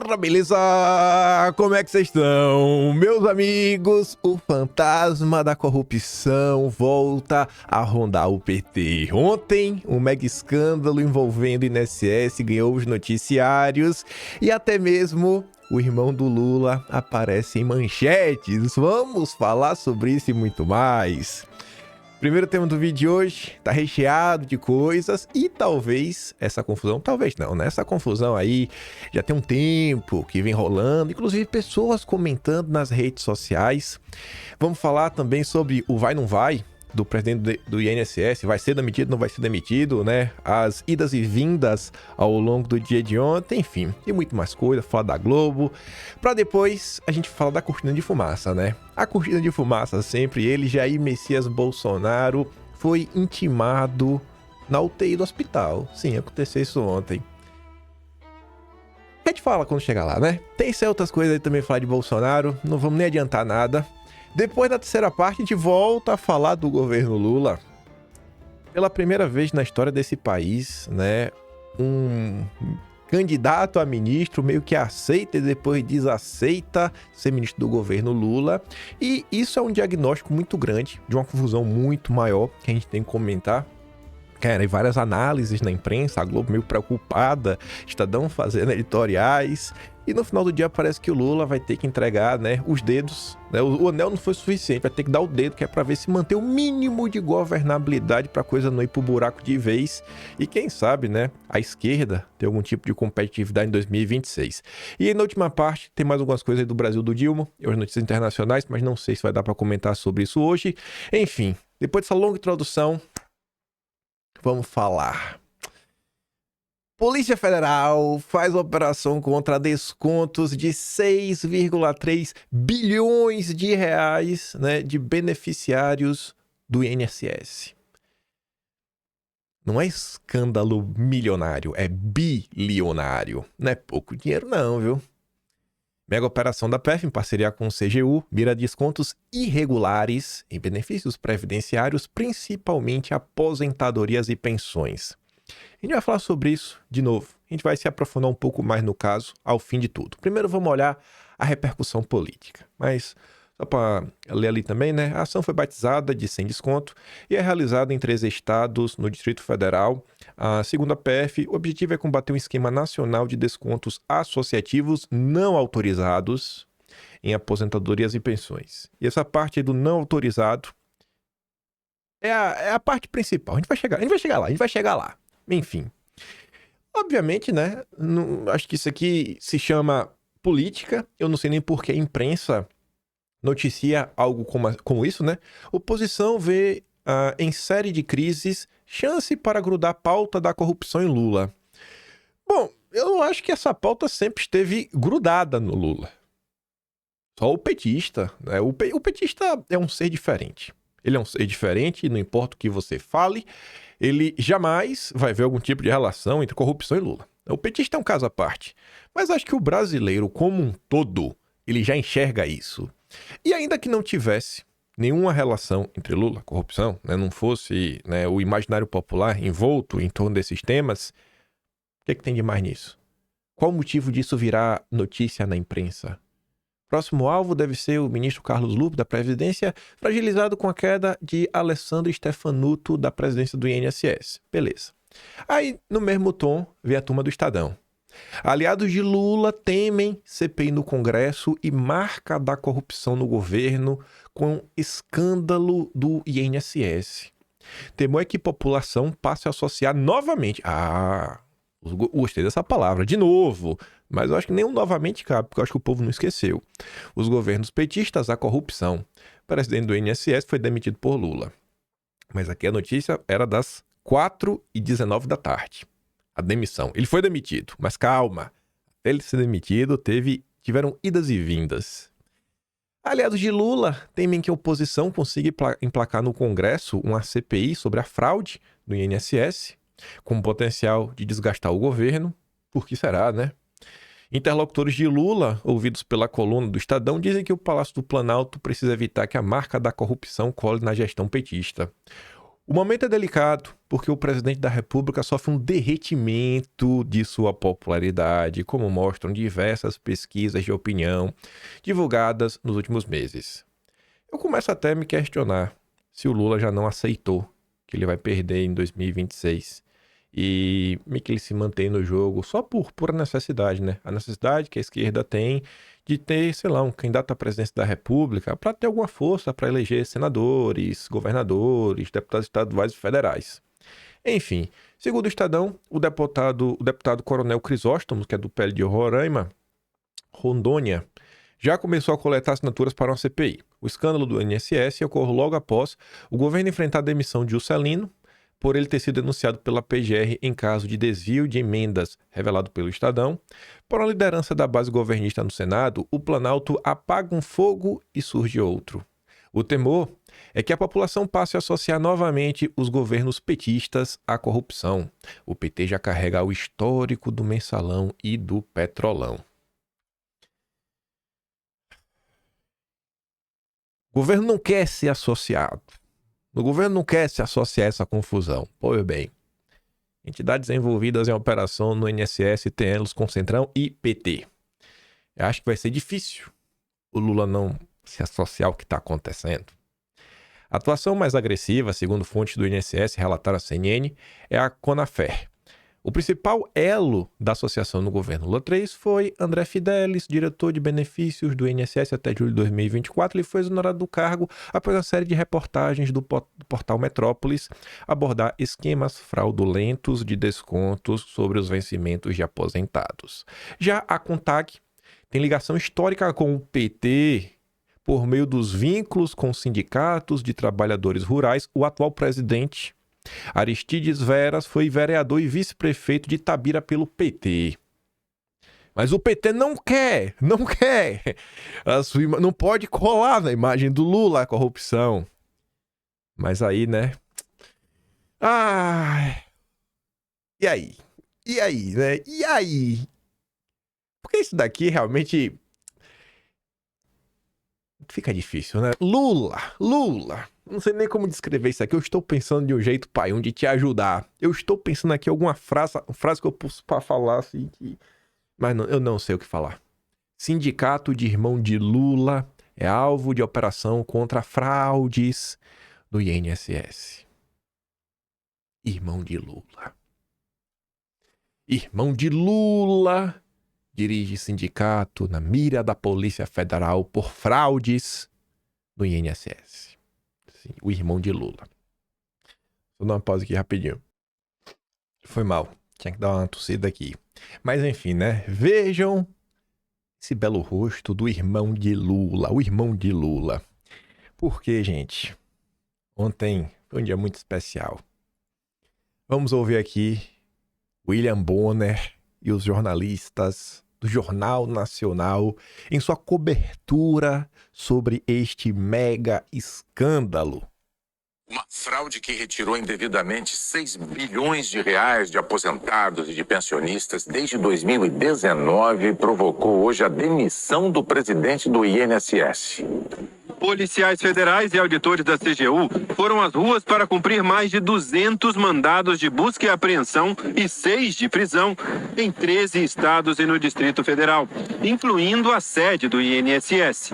Galera, beleza? Como é que vocês estão? Meus amigos, o fantasma da corrupção volta a rondar o PT. Ontem, um mega escândalo envolvendo o INSS ganhou os noticiários e até mesmo o irmão do Lula aparece em manchetes. Vamos falar sobre isso e muito mais. Primeiro tema do vídeo de hoje tá recheado de coisas e talvez essa confusão, talvez não, né? Essa confusão aí já tem um tempo que vem rolando, inclusive pessoas comentando nas redes sociais. Vamos falar também sobre o vai não vai do presidente do INSS, vai ser demitido, não vai ser demitido, né? As idas e vindas ao longo do dia de ontem, enfim, e muito mais coisa, falar da Globo, para depois a gente falar da cortina de fumaça, né? A cortina de fumaça sempre, ele, Jair Messias Bolsonaro, foi intimado na UTI do hospital. Sim, aconteceu isso ontem. A gente fala quando chegar lá, né? Tem certas coisas aí também falar de Bolsonaro, não vamos nem adiantar nada. Depois da terceira parte, a gente volta a falar do governo Lula. Pela primeira vez na história desse país, né, um candidato a ministro meio que aceita e depois desaceita ser ministro do governo Lula. E isso é um diagnóstico muito grande, de uma confusão muito maior que a gente tem que comentar. Cara, e várias análises na imprensa, a Globo meio preocupada, Estadão fazendo editoriais. E no final do dia parece que o Lula vai ter que entregar, né, os dedos, né, o anel não foi suficiente, vai ter que dar o dedo, que é para ver se manter o mínimo de governabilidade para a coisa não ir pro buraco de vez. E quem sabe, né, a esquerda ter algum tipo de competitividade em 2026. E aí, na última parte, tem mais algumas coisas aí do Brasil do Dilma, e as notícias internacionais, mas não sei se vai dar para comentar sobre isso hoje. Enfim, depois dessa longa introdução, vamos falar. Polícia Federal faz operação contra descontos de 6,3 bilhões de reais, né, de beneficiários do INSS. Não é escândalo milionário, é bilionário. Não é pouco dinheiro não, viu? Mega operação da PF, em parceria com o CGU, mira descontos irregulares em benefícios previdenciários, principalmente aposentadorias e pensões. A gente vai falar sobre isso de novo. A gente vai se aprofundar um pouco mais no caso ao fim de tudo. Primeiro vamos olhar a repercussão política. Mas só para ler ali também, né? A ação foi batizada de sem desconto e é realizada em 3 estados no Distrito Federal. Segundo a PF, o objetivo é combater um esquema nacional de descontos associativos não autorizados em aposentadorias e pensões. E essa parte aí do não autorizado é a parte principal. A gente vai chegar lá. Enfim, obviamente, né, acho que isso aqui se chama política, eu não sei nem por que a imprensa noticia algo como isso, né? Oposição vê em série de crises chance para grudar a pauta da corrupção em Lula. Bom, eu acho que essa pauta sempre esteve grudada no Lula. Só o petista, né? O petista é um ser diferente. Ele é um ser diferente, não importa o que você fale, ele jamais vai ver algum tipo de relação entre corrupção e Lula. O petista é um caso à parte, mas acho que o brasileiro como um todo, ele já enxerga isso. E ainda que não tivesse nenhuma relação entre Lula e corrupção, né, não fosse, né, o imaginário popular envolto em torno desses temas, o que tem de mais nisso? Qual o motivo disso virar notícia na imprensa? Próximo alvo deve ser o ministro Carlos Lupe, da Previdência, fragilizado com a queda de Alessandro Stefanuto, da presidência do INSS. Beleza. Aí, no mesmo tom, vem a turma do Estadão. Aliados de Lula temem CPI no Congresso e marca da corrupção no governo com escândalo do INSS. Temor é que a população passe a associar novamente... gostei dessa palavra, de novo. Mas eu acho que nem novamente cabe, porque eu acho que o povo não esqueceu. Os governos petistas, a corrupção. O presidente do INSS foi demitido por Lula. Mas aqui a notícia era das 4h19 da tarde. A demissão. Ele foi demitido, mas calma. Até ele ser demitido, tiveram idas e vindas. Aliados de Lula temem que a oposição consiga emplacar no Congresso uma CPI sobre a fraude do INSS, com potencial de desgastar o governo. Por que será, né? Interlocutores de Lula, ouvidos pela coluna do Estadão, dizem que o Palácio do Planalto precisa evitar que a marca da corrupção cole na gestão petista. O momento é delicado porque o presidente da República sofre um derretimento de sua popularidade, como mostram diversas pesquisas de opinião divulgadas nos últimos meses. Eu começo até a me questionar se o Lula já não aceitou que ele vai perder em 2026 e meio que ele se mantém no jogo só por pura necessidade, né? A necessidade que a esquerda tem de ter, sei lá, um candidato à presidência da República para ter alguma força para eleger senadores, governadores, deputados estaduais e federais. Enfim, segundo o Estadão, o deputado Coronel Crisóstomo, que é do PL de Roraima, Rondônia, já começou a coletar assinaturas para uma CPI. O escândalo do INSS ocorre logo após o governo enfrentar a demissão de Juscelino, por ele ter sido denunciado pela PGR em caso de desvio de emendas, revelado pelo Estadão. Por a liderança da base governista no Senado, o Planalto apaga um fogo e surge outro. O temor é que a população passe a associar novamente os governos petistas à corrupção. O PT já carrega o histórico do mensalão e do petrolão. O governo não quer ser associado. O governo não quer se associar a essa confusão. Pois bem, entidades envolvidas em operação no INSS têm elos com Centrão e PT. Eu acho que vai ser difícil o Lula não se associar ao que está acontecendo. A atuação mais agressiva, segundo fontes do INSS relataram à CNN, é a Conafer. O principal elo da associação no governo Lula III foi André Fidelis, diretor de benefícios do INSS até julho de 2024. Ele foi exonerado do cargo após uma série de reportagens do portal Metrópolis abordar esquemas fraudulentos de descontos sobre os vencimentos de aposentados. Já a CONTAG tem ligação histórica com o PT por meio dos vínculos com sindicatos de trabalhadores rurais. O atual presidente Aristides Veras foi vereador e vice-prefeito de Itabira pelo PT. Mas o PT não quer. Não pode colar na imagem do Lula a corrupção. Mas aí, né? E aí, né? E aí? Porque isso daqui realmente fica difícil, né? Lula. Não sei nem como descrever isso aqui. Eu estou pensando de um jeito, pai, de te ajudar. Eu estou pensando aqui alguma frase que eu posso falar assim que... Mas não, eu não sei o que falar. Sindicato de irmão de Lula é alvo de operação contra fraudes do INSS. Irmão de Lula dirige sindicato na mira da Polícia Federal por fraudes do INSS. Sim, o irmão de Lula. Vou dar uma pausa aqui rapidinho. Foi mal. Tinha que dar uma tossida aqui. Mas enfim, né? Vejam esse belo rosto do irmão de Lula. O irmão de Lula. Por quê, gente? Ontem foi um dia muito especial. Vamos ouvir aqui William Bonner e os jornalistas do Jornal Nacional em sua cobertura sobre este mega escândalo. Uma fraude que retirou indevidamente 6 bilhões de reais de aposentados e de pensionistas desde 2019 provocou hoje a demissão do presidente do INSS. Policiais federais e auditores da CGU foram às ruas para cumprir mais de 200 mandados de busca e apreensão e 6 de prisão em 13 estados e no Distrito Federal, incluindo a sede do INSS.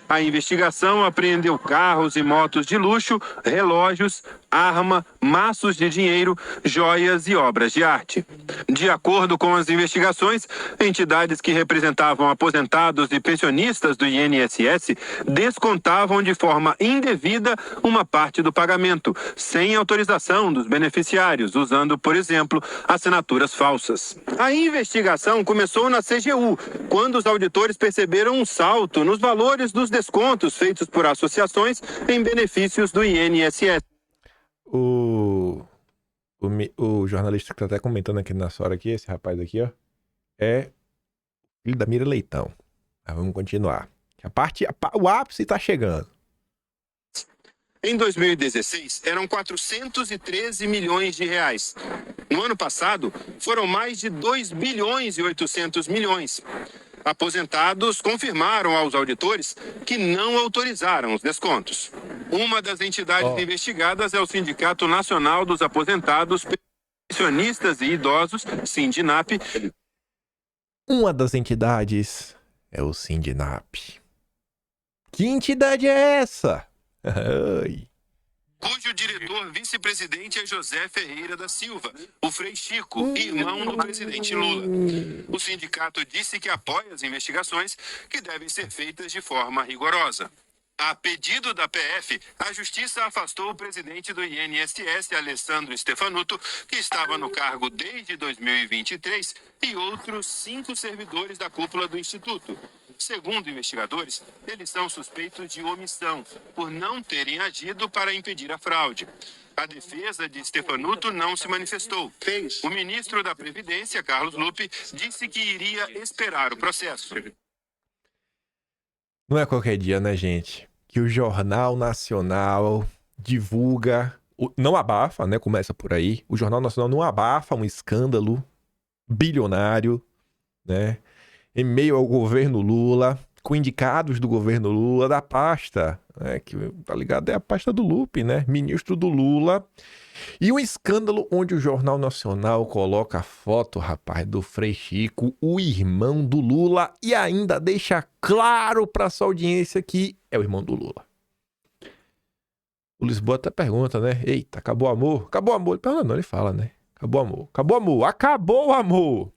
A investigação apreendeu carros e motos de luxo, relógios, arma, maços de dinheiro, joias e obras de arte. De acordo com as investigações, entidades que representavam aposentados e pensionistas do INSS descontavam de forma indevida uma parte do pagamento, sem autorização dos beneficiários, usando, por exemplo, assinaturas falsas. A investigação começou na CGU, quando os auditores perceberam um salto nos valores dos descontos feitos por associações em benefícios do INSS. O jornalista que tá até comentando aqui nessa hora aqui, esse rapaz aqui, ó, é filho da Mira Leitão. Mas vamos continuar. O ápice tá chegando. Em 2016, eram 413 milhões de reais. No ano passado, foram mais de 2 bilhões e 800 milhões. Aposentados confirmaram aos auditores que não autorizaram os descontos. Uma das entidades investigadas é o Sindicato Nacional dos Aposentados, Pensionistas e Idosos, Sindinap. Uma das entidades é o Sindinap. Que entidade é essa? Ai. Cujo diretor vice-presidente é José Ferreira da Silva, o Frei Chico, irmão do presidente Lula. O sindicato disse que apoia as investigações, que devem ser feitas de forma rigorosa. A pedido da PF, a Justiça afastou o presidente do INSS, Alessandro Stefanuto, que estava no cargo desde 2023, e outros 5 servidores da cúpula do Instituto. Segundo investigadores, eles são suspeitos de omissão, por não terem agido para impedir a fraude. A defesa de Stefanuto não se manifestou. O ministro da Previdência, Carlos Lupe, disse que iria esperar o processo. Não é qualquer dia, né, gente? Que o Jornal Nacional divulga... Não abafa, né? Começa por aí. O Jornal Nacional não abafa um escândalo bilionário, né? Em meio ao governo Lula, com indicados do governo Lula, da pasta, né? Que, tá ligado? É a pasta do Lupe, né? Ministro do Lula. E um escândalo onde o Jornal Nacional coloca a foto, rapaz, do Frei Chico, o irmão do Lula, e ainda deixa claro para sua audiência que é o irmão do Lula. O Lisboa até pergunta, né? Eita, acabou o amor? Acabou o amor? Ele pergunta, não, ele fala, né? Acabou o amor. Acabou o amor. Acabou o amor.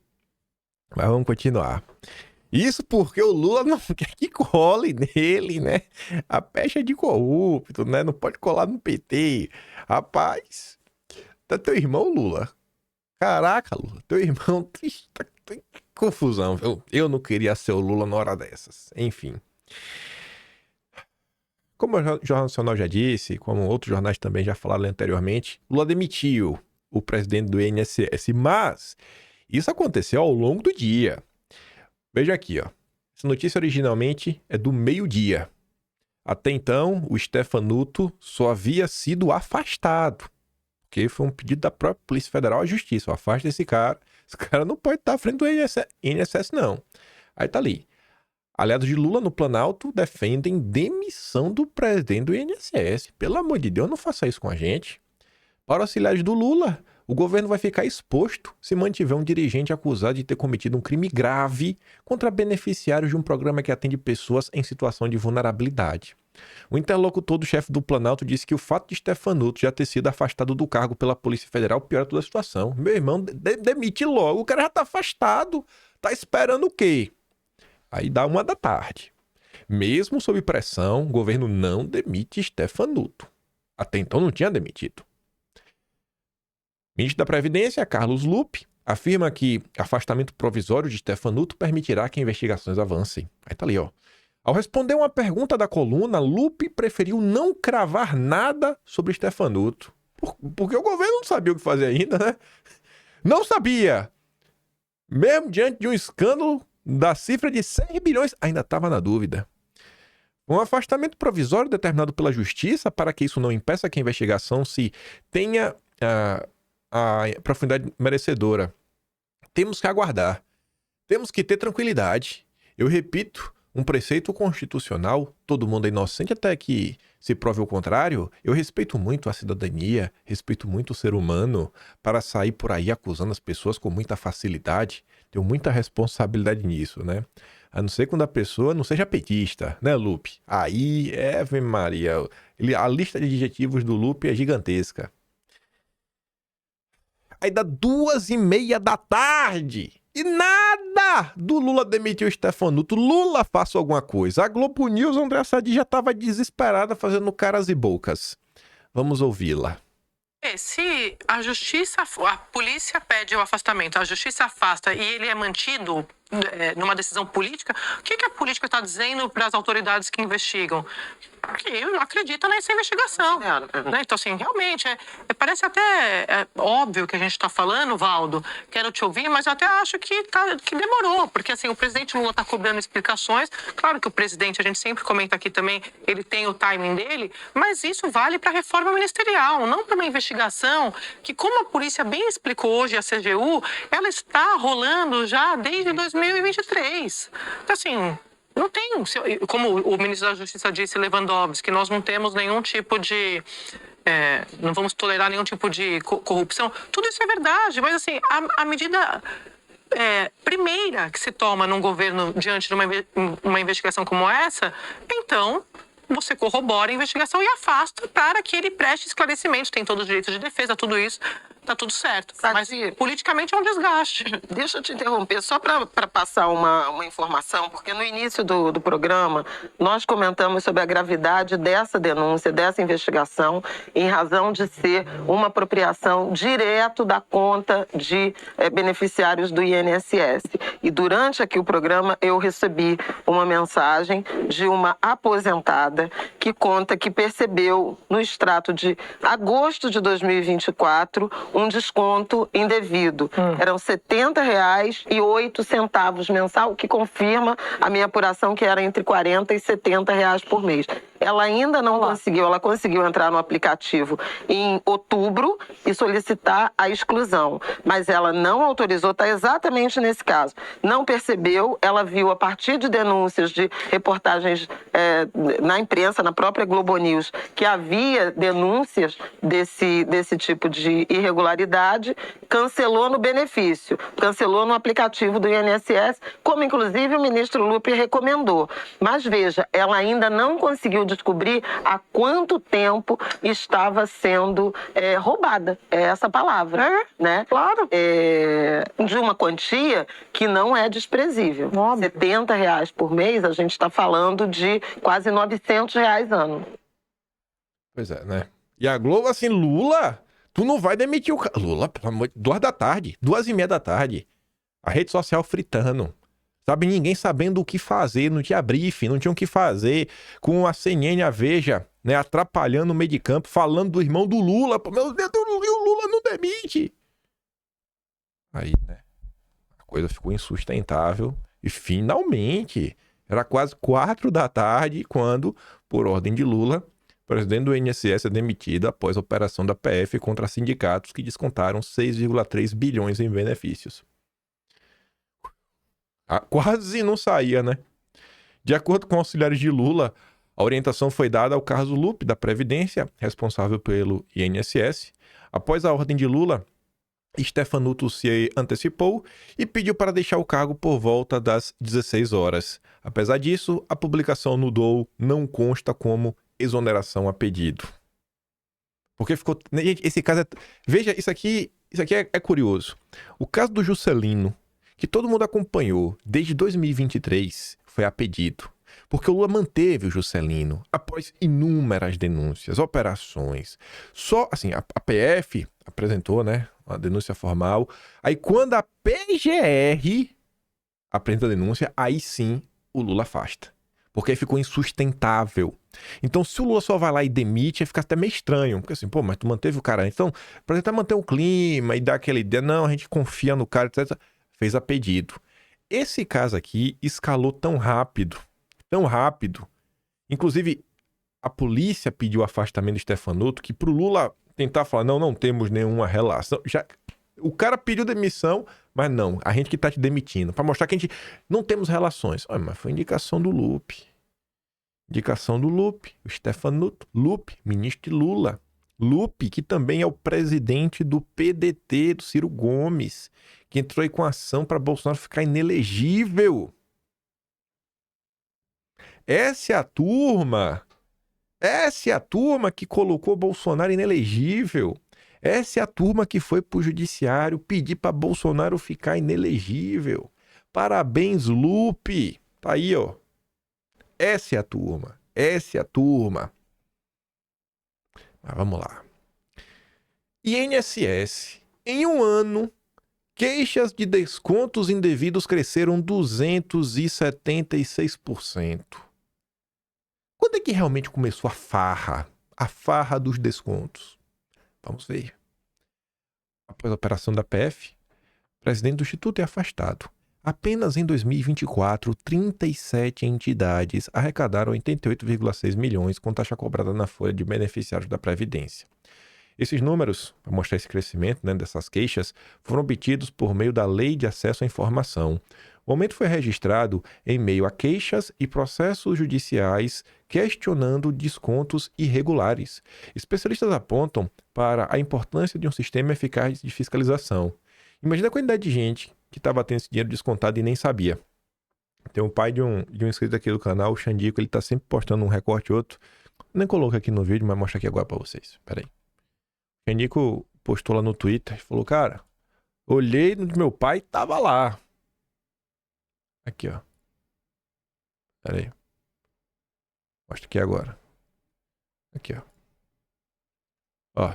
Mas vamos continuar. Isso porque o Lula não quer que cole nele, né? A pecha é de corrupto, né? Não pode colar no PT. Rapaz, tá teu irmão, Lula. Caraca, Lula, teu irmão... Tá confusão, viu? Eu não queria ser o Lula na hora dessas. Enfim. Como o Jornal Nacional já disse, como outros jornais também já falaram anteriormente, Lula demitiu o presidente do INSS, mas isso aconteceu ao longo do dia. Veja aqui, ó. Essa notícia originalmente é do meio-dia. Até então, o Stefanuto só havia sido afastado, porque foi um pedido da própria Polícia Federal à Justiça. Afasta esse cara. Esse cara não pode estar à frente do INSS, não. Aí tá ali. Aliados de Lula no Planalto defendem demissão do presidente do INSS. Pelo amor de Deus, não faça isso com a gente. Para auxiliares do Lula, o governo vai ficar exposto se mantiver um dirigente acusado de ter cometido um crime grave contra beneficiários de um programa que atende pessoas em situação de vulnerabilidade. O interlocutor do chefe do Planalto disse que o fato de Stefanuto já ter sido afastado do cargo pela Polícia Federal piora toda a situação. Meu irmão, demite logo, o cara já tá afastado. Tá esperando o quê? Aí dá 1 da tarde. Mesmo sob pressão, o governo não demite Stefanuto. Até então não tinha demitido. Ministro da Previdência, Carlos Lupe, afirma que afastamento provisório de Stefanuto permitirá que investigações avancem. Aí tá ali, ó. Ao responder uma pergunta da coluna, Lupe preferiu não cravar nada sobre Stefanuto. Porque o governo não sabia o que fazer ainda, né? Não sabia. Mesmo diante de um escândalo da cifra de 100 bilhões, ainda estava na dúvida. Um afastamento provisório determinado pela Justiça para que isso não impeça que a investigação se tenha a profundidade merecedora. Temos que aguardar. Temos que ter tranquilidade. Eu repito, um preceito constitucional, todo mundo é inocente até que se prove o contrário. Eu respeito muito a cidadania, respeito muito o ser humano para sair por aí acusando as pessoas com muita facilidade. Tenho muita responsabilidade nisso, né? A não ser quando a pessoa não seja petista, né, Lupe? Aí, Ave Maria, a lista de adjetivos do Lupe é gigantesca. Aí dá 2h30 da tarde e nada do Lula demitir o Stefanuto. Lula, faça alguma coisa. A Globo News, André Sadi, já estava desesperada fazendo caras e bocas. Vamos ouvi-la. Se a justiça, a polícia pede o afastamento, a justiça afasta e ele é mantido numa decisão política, o que a política está dizendo para as autoridades que investigam? Que não acredita nessa investigação. Né? Então, assim, realmente, parece até óbvio que a gente está falando, Valdo, quero te ouvir, mas eu até acho que demorou, porque assim, o presidente Lula está cobrando explicações. Claro que o presidente, a gente sempre comenta aqui também, ele tem o timing dele, mas isso vale para a reforma ministerial, não para uma investigação que, como a polícia bem explicou hoje, a CGU, ela está rolando já desde 2023. Então, assim, Não tem, como o ministro da Justiça disse, Lewandowski, nós não temos nenhum tipo de... não vamos tolerar nenhum tipo de corrupção. Tudo isso é verdade, mas assim, a medida primeira que se toma num governo diante de uma investigação como essa, então você corrobora a investigação e afasta para que ele preste esclarecimentos, tem todo o direito de defesa, tudo isso, tá tudo certo. Mas politicamente é um desgaste. Deixa eu te interromper, só para passar uma informação, porque no início do programa nós comentamos sobre a gravidade dessa denúncia, dessa investigação, em razão de ser uma apropriação direto da conta de beneficiários do INSS. E durante aqui o programa eu recebi uma mensagem de uma aposentada que conta que percebeu no extrato de agosto de 2024 um desconto indevido. Eram R$ 70,08 mensal, o que confirma a minha apuração que era entre R$ 40 e R$ 70 por mês. Ela ainda não conseguiu, ela conseguiu entrar no aplicativo em outubro e solicitar a exclusão, mas ela não autorizou, está exatamente nesse caso. Não percebeu, ela viu a partir de denúncias de reportagens na imprensa, na própria Globo News, que havia denúncias desse tipo de irregularidade, cancelou no benefício, cancelou no aplicativo do INSS, como inclusive o ministro Lupe recomendou. Mas veja, ela ainda não conseguiu descobrir há quanto tempo estava sendo roubada, é essa palavra, né? Claro. De uma quantia que não é desprezível. R$ 70 por mês, a gente está falando de quase R$ 900 ano. Pois é, né? E a Globo, assim, Lula, tu não vai demitir o cara. Lula, pelo amor de Deus, 2h30 da tarde. A rede social fritando. Sabe, ninguém sabendo o que fazer, não tinha briefing, não tinha o que fazer, com a CNN, a Veja, né, atrapalhando o meio de campo, falando do irmão do Lula. Meu Deus, o Lula não demite. Aí, né, a coisa ficou insustentável e finalmente, era quase 4 da tarde quando, por ordem de Lula, o presidente do INSS é demitido após a operação da PF contra sindicatos que descontaram 6,3 bilhões em benefícios. Quase não saía, né? De acordo com auxiliares de Lula, a orientação foi dada ao Carlos Lupe, da Previdência, responsável pelo INSS. Após a ordem de Lula, Stefanuto se antecipou e pediu para deixar o cargo por volta das 16 horas. Apesar disso, a publicação no DOU não consta como exoneração a pedido. Porque ficou... Gente, esse caso é... Veja, isso aqui é curioso. O caso do Juscelino, que todo mundo acompanhou desde 2023, foi a pedido. Porque o Lula manteve o Juscelino após inúmeras denúncias, operações. Só, assim, a PF apresentou, né, uma denúncia formal. Aí quando a PGR apresenta a denúncia, aí sim o Lula afasta. Porque aí ficou insustentável. Então, se o Lula só vai lá e demite, aí fica até meio estranho. Porque assim, pô, mas tu manteve o cara. Então, pra tentar manter o clima e dar aquela ideia, não, a gente confia no cara, etc., fez a pedido. Esse caso aqui escalou tão rápido, inclusive a polícia pediu o afastamento do Stefanuto, que pro Lula tentar falar, não temos nenhuma relação, o cara pediu demissão, mas não, a gente que tá te demitindo, para mostrar que a gente não temos relações. Olha, mas foi indicação do Lupe, o Stefanuto, Lupe, ministro de Lula, Lupe, que também é o presidente do PDT, do Ciro Gomes, que entrou aí com ação para Bolsonaro ficar inelegível. Essa é a turma que colocou Bolsonaro inelegível. Essa é a turma que foi pro judiciário pedir para Bolsonaro ficar inelegível. Parabéns, Lupe. Tá aí, ó. Essa é a turma. Mas vamos lá. INSS. Em um ano, queixas de descontos indevidos cresceram 276%. Quando é que realmente começou a farra? A farra dos descontos. Vamos ver. Após a operação da PF, o presidente do Instituto é afastado. Apenas em 2024, 37 entidades arrecadaram 88,6 milhões com taxa cobrada na folha de beneficiários da Previdência. Esses números, para mostrar esse crescimento, né, dessas queixas, foram obtidos por meio da Lei de Acesso à Informação. O aumento foi registrado em meio a queixas e processos judiciais questionando descontos irregulares. Especialistas apontam para a importância de um sistema eficaz de fiscalização. Imagina a quantidade de gente que estava tendo esse dinheiro descontado e nem sabia. Tem um pai de um inscrito aqui do canal, o Xandico, ele tá sempre postando um recorte ou outro. Nem coloco aqui no vídeo, mas mostro aqui agora para vocês. Pera aí. O Xandico postou lá no Twitter e falou, cara, olhei no de meu pai e tava lá. Aqui, ó. Pera aí. Mostra aqui agora. Aqui, ó. Ó.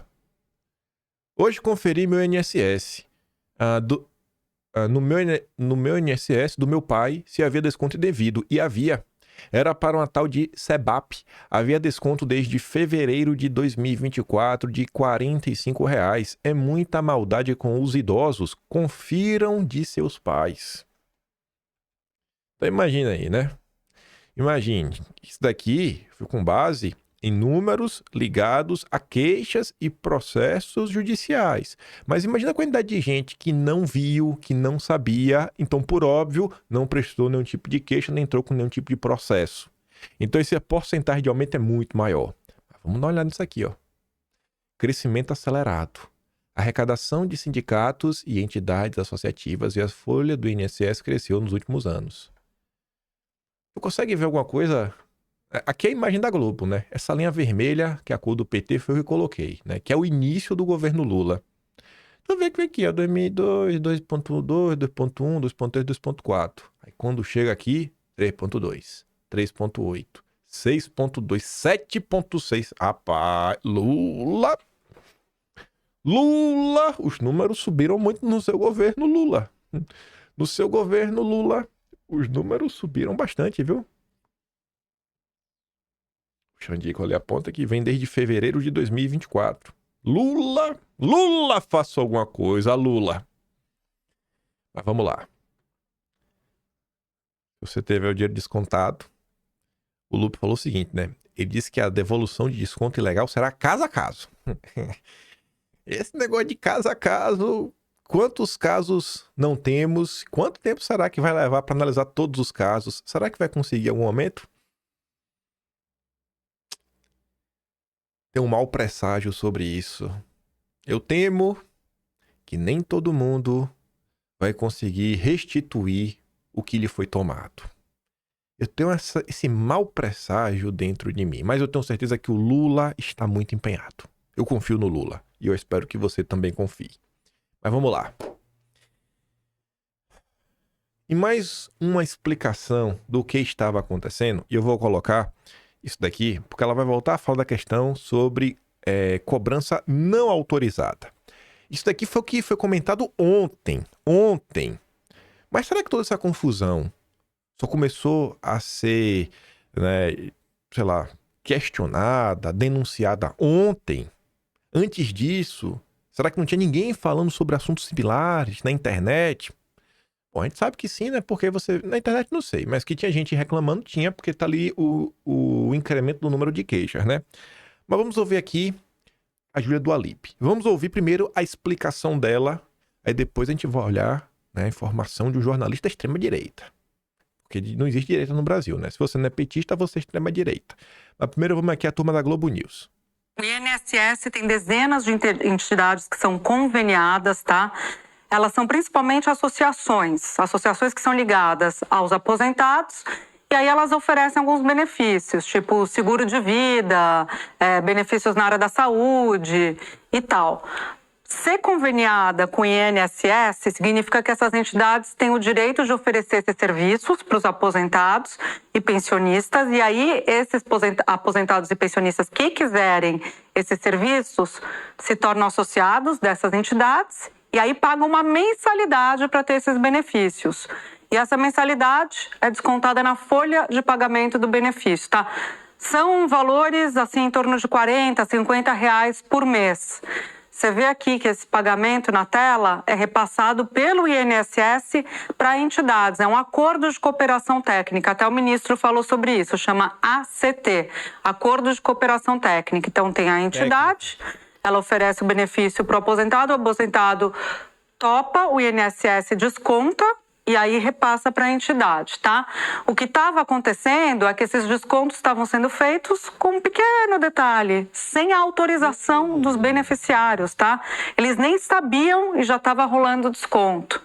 Hoje conferi meu INSS. No meu INSS do meu pai se havia desconto indevido. E havia. Era para uma tal de SEBAP. Havia desconto desde fevereiro de 2024 de R$ 45. É muita maldade com os idosos. Confiram de seus pais. Então imagina aí, né? Imagine, isso daqui foi com base em números ligados a queixas e processos judiciais. Mas imagina a quantidade de gente que não viu, que não sabia, então, por óbvio, não prestou nenhum tipo de queixa, nem entrou com nenhum tipo de processo. Então, esse porcentagem de aumento é muito maior. Vamos dar uma olhada nisso aqui, ó. Crescimento acelerado. Arrecadação de sindicatos e entidades associativas e a folha do INSS cresceu nos últimos anos. Tu consegue ver alguma coisa? Aqui é a imagem da Globo, né? Essa linha vermelha, que é a cor do PT, foi o que eu coloquei, né? Que é o início do governo Lula. Tu vê que aqui é 2002, 2.2, 2.1, 2.3, 2.4. Aí quando chega aqui, 3.2, 3.8, 6.2, 7.6. Rapaz, Lula! Os números subiram muito no seu governo Lula. No seu governo Lula, os números subiram bastante, viu? O Xandico ali aponta que vem desde fevereiro de 2024. Lula, faça alguma coisa, Lula. Mas vamos lá. Você teve o dinheiro descontado. O Lupe falou o seguinte, né? Ele disse que a devolução de desconto ilegal será caso a caso. Esse negócio de caso a caso... Quantos casos não temos? Quanto tempo será que vai levar para analisar todos os casos? Será que vai conseguir algum aumento? Tem um mau presságio sobre isso. Eu temo que nem todo mundo vai conseguir restituir o que lhe foi tomado. Eu tenho esse mau presságio dentro de mim, mas eu tenho certeza que o Lula está muito empenhado. Eu confio no Lula e eu espero que você também confie. Mas vamos lá. E mais uma explicação do que estava acontecendo, e eu vou colocar isso daqui, porque ela vai voltar a falar da questão sobre cobrança não autorizada. Isso daqui foi o que foi comentado ontem. Mas será que toda essa confusão só começou a ser, né, sei lá, questionada, denunciada ontem? Antes disso... Será que não tinha ninguém falando sobre assuntos similares na internet? Bom, a gente sabe que sim, né? Porque você... Na internet não sei, mas que tinha gente reclamando, tinha, porque tá ali o incremento do número de queixas, né? Mas vamos ouvir aqui a Júlia do Alipe. Vamos ouvir primeiro a explicação dela, aí depois a gente vai olhar, né, a informação de um jornalista extrema-direita. Porque não existe direita no Brasil, né? Se você não é petista, você é extrema-direita. Mas primeiro vamos aqui à turma da Globo News. O INSS tem dezenas de entidades que são conveniadas, tá? Elas são principalmente associações que são ligadas aos aposentados, e aí elas oferecem alguns benefícios, tipo seguro de vida, benefícios na área da saúde e tal. Ser conveniada com o INSS significa que essas entidades têm o direito de oferecer esses serviços para os aposentados e pensionistas, e aí esses aposentados e pensionistas que quiserem esses serviços se tornam associados dessas entidades e aí pagam uma mensalidade para ter esses benefícios. E essa mensalidade é descontada na folha de pagamento do benefício, tá? São valores assim em torno de R$40, R$50 por mês. Você vê aqui que esse pagamento na tela é repassado pelo INSS para entidades. É um acordo de cooperação técnica. Até o ministro falou sobre isso. Chama ACT, Acordo de Cooperação Técnica. Então tem a entidade ela oferece o benefício para o aposentado topa, o INSS desconta e aí repassa para a entidade, tá? O que estava acontecendo é que esses descontos estavam sendo feitos com um pequeno detalhe, sem a autorização dos beneficiários, tá? Eles nem sabiam e já estava rolando desconto.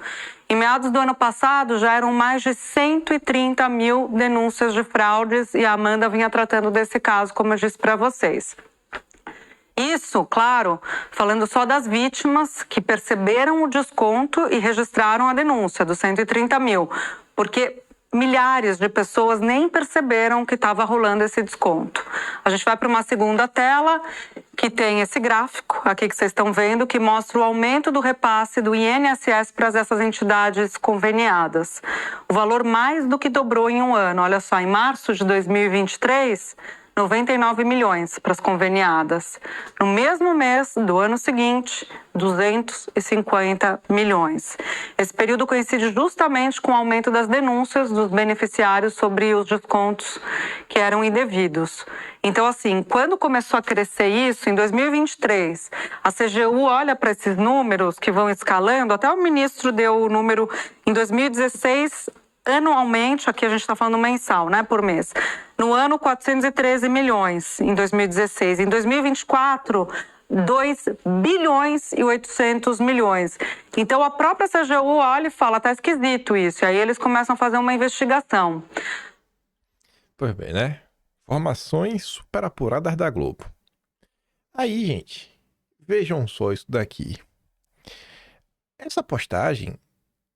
Em meados do ano passado, já eram mais de 130 mil denúncias de fraudes e a Amanda vinha tratando desse caso, como eu disse para vocês. Isso, claro, falando só das vítimas que perceberam o desconto e registraram a denúncia dos 130 mil, porque milhares de pessoas nem perceberam que estava rolando esse desconto. A gente vai para uma segunda tela que tem esse gráfico aqui que vocês estão vendo, que mostra o aumento do repasse do INSS para essas entidades conveniadas. O valor mais do que dobrou em um ano. Olha só, em março de 2023... 99 milhões para as conveniadas. No mesmo mês do ano seguinte, 250 milhões. Esse período coincide justamente com o aumento das denúncias dos beneficiários sobre os descontos que eram indevidos. Então, assim, quando começou a crescer isso, em 2023, a CGU olha para esses números que vão escalando, até o ministro deu o número em 2016, anualmente, aqui a gente está falando mensal, né, por mês. No ano, 413 milhões em 2016. Em 2024, 2 bilhões e 800 milhões. Então, a própria CGU olha e fala, tá esquisito isso. E aí eles começam a fazer uma investigação. Pois bem, né? Informações super apuradas da Globo. Aí, gente, vejam só isso daqui. Essa postagem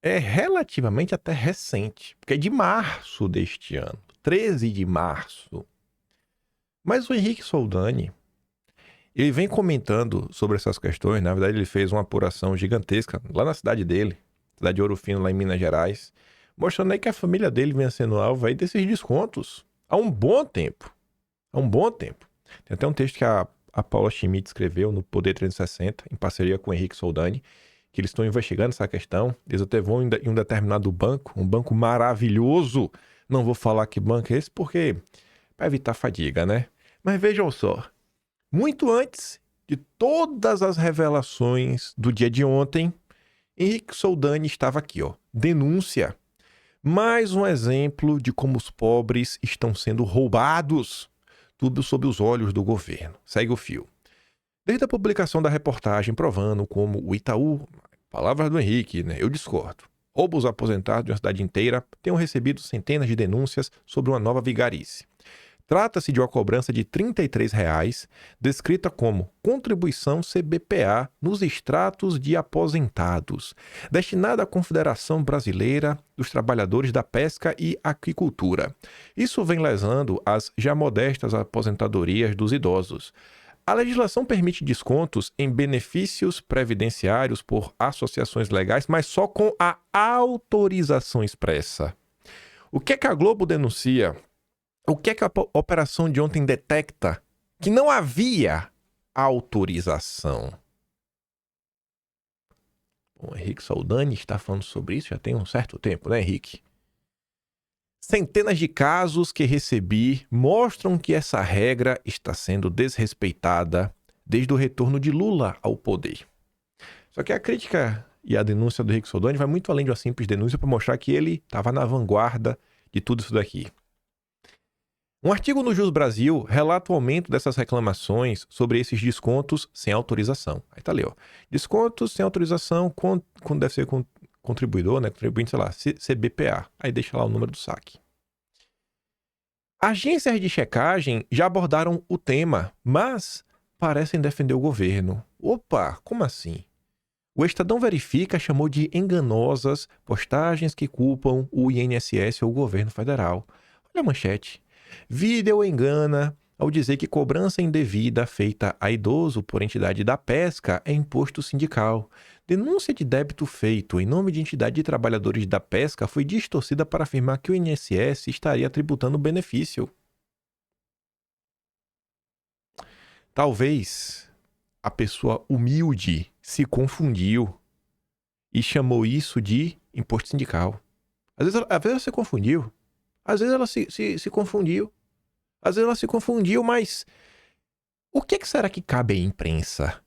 é relativamente até recente, porque é de março deste ano, 13 de março. Mas o Henrique Soldani, ele vem comentando sobre essas questões. Na verdade, ele fez uma apuração gigantesca lá na cidade dele, cidade de Ouro Fino, lá em Minas Gerais, mostrando aí que a família dele vem sendo alvo aí desses descontos há um bom tempo. Há um bom tempo. Tem até um texto que a Paula Schmidt escreveu no Poder 360, em parceria com o Henrique Soldani, que eles estão investigando essa questão. Eles até vão em um determinado banco, um banco maravilhoso. Não vou falar que banco é esse, porque para evitar fadiga, né? Mas vejam só, muito antes de todas as revelações do dia de ontem, Henrique Soldani estava aqui, ó, denúncia. Mais um exemplo de como os pobres estão sendo roubados, tudo sob os olhos do governo. Segue o fio. Desde a publicação da reportagem provando como o Itaú, palavras do Henrique, né? Eu discordo. Roubos aposentados de uma cidade inteira tenham recebido centenas de denúncias sobre uma nova vigarice. Trata-se de uma cobrança de R$ 33,00, descrita como contribuição CBPA nos extratos de aposentados, destinada à Confederação Brasileira dos Trabalhadores da Pesca e Aquicultura. Isso vem lesando as já modestas aposentadorias dos idosos. A legislação permite descontos em benefícios previdenciários por associações legais, mas só com a autorização expressa. O que é que a Globo denuncia? O que é que a operação de ontem detecta? Que não havia autorização. O Henrique Soldani está falando sobre isso já tem um certo tempo, né, Henrique? Centenas de casos que recebi mostram que essa regra está sendo desrespeitada desde o retorno de Lula ao poder. Só que a crítica e a denúncia do Henrique Soldani vai muito além de uma simples denúncia para mostrar que ele estava na vanguarda de tudo isso daqui. Um artigo no Jus Brasil relata o aumento dessas reclamações sobre esses descontos sem autorização. Aí tá ali, ó. Descontos sem autorização quando deve ser contribuidor, né? Contribuinte, sei lá, CBPA. Aí deixa lá o número do saque. Agências de checagem já abordaram o tema, mas parecem defender o governo. Opa, como assim? O Estadão Verifica chamou de enganosas postagens que culpam o INSS ou o governo federal. Olha a manchete. Vídeo engana ao dizer que cobrança indevida feita a idoso por entidade da pesca é imposto sindical. Denúncia de débito feito em nome de entidade de trabalhadores da pesca foi distorcida para afirmar que o INSS estaria tributando benefício. Talvez a pessoa humilde se confundiu e chamou isso de imposto sindical. Às vezes ela se confundiu. Às vezes ela se confundiu. Às vezes ela se confundiu, mas o que será que cabe à imprensa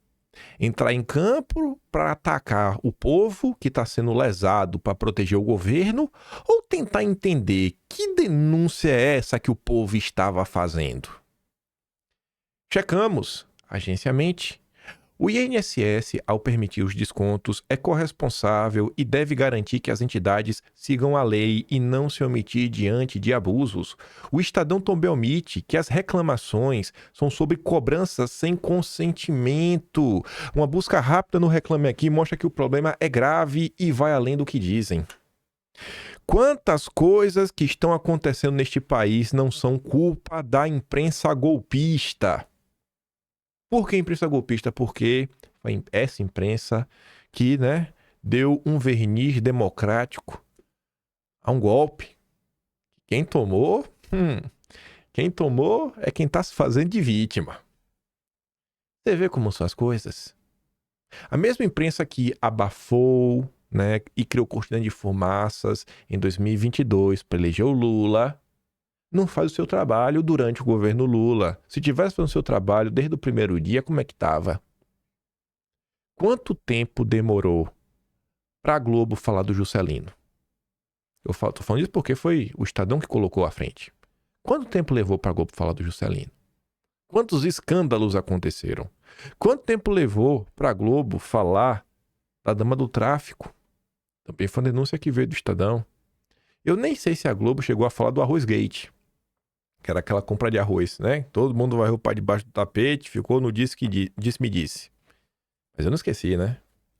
Entrar em campo para atacar o povo que está sendo lesado para proteger o governo ou tentar entender que denúncia é essa que o povo estava fazendo? Checamos, agenciamente. O INSS, ao permitir os descontos, é corresponsável e deve garantir que as entidades sigam a lei e não se omitir diante de abusos. O Estadão também omite que as reclamações são sobre cobranças sem consentimento. Uma busca rápida no Reclame Aqui mostra que o problema é grave e vai além do que dizem. Quantas coisas que estão acontecendo neste país não são culpa da imprensa golpista? Por que imprensa golpista? Porque foi essa imprensa que, deu um verniz democrático a um golpe. Quem tomou é quem está se fazendo de vítima. Você vê como são as coisas? A mesma imprensa que abafou, e criou cortina de fumaças em 2022 para eleger o Lula, não faz o seu trabalho durante o governo Lula. Se tivesse fazendo o seu trabalho desde o primeiro dia, como é que estava? Quanto tempo demorou para a Globo falar do Juscelino? Eu tô falando isso porque foi o Estadão que colocou à frente. Quanto tempo levou para a Globo falar do Juscelino? Quantos escândalos aconteceram? Quanto tempo levou para a Globo falar da dama do tráfico? Também foi uma denúncia que veio do Estadão. Eu nem sei se a Globo chegou a falar do Arroz Gate, que era aquela compra de arroz, Todo mundo vai roubar debaixo do tapete, ficou no disse-me-disse. Mas eu não esqueci,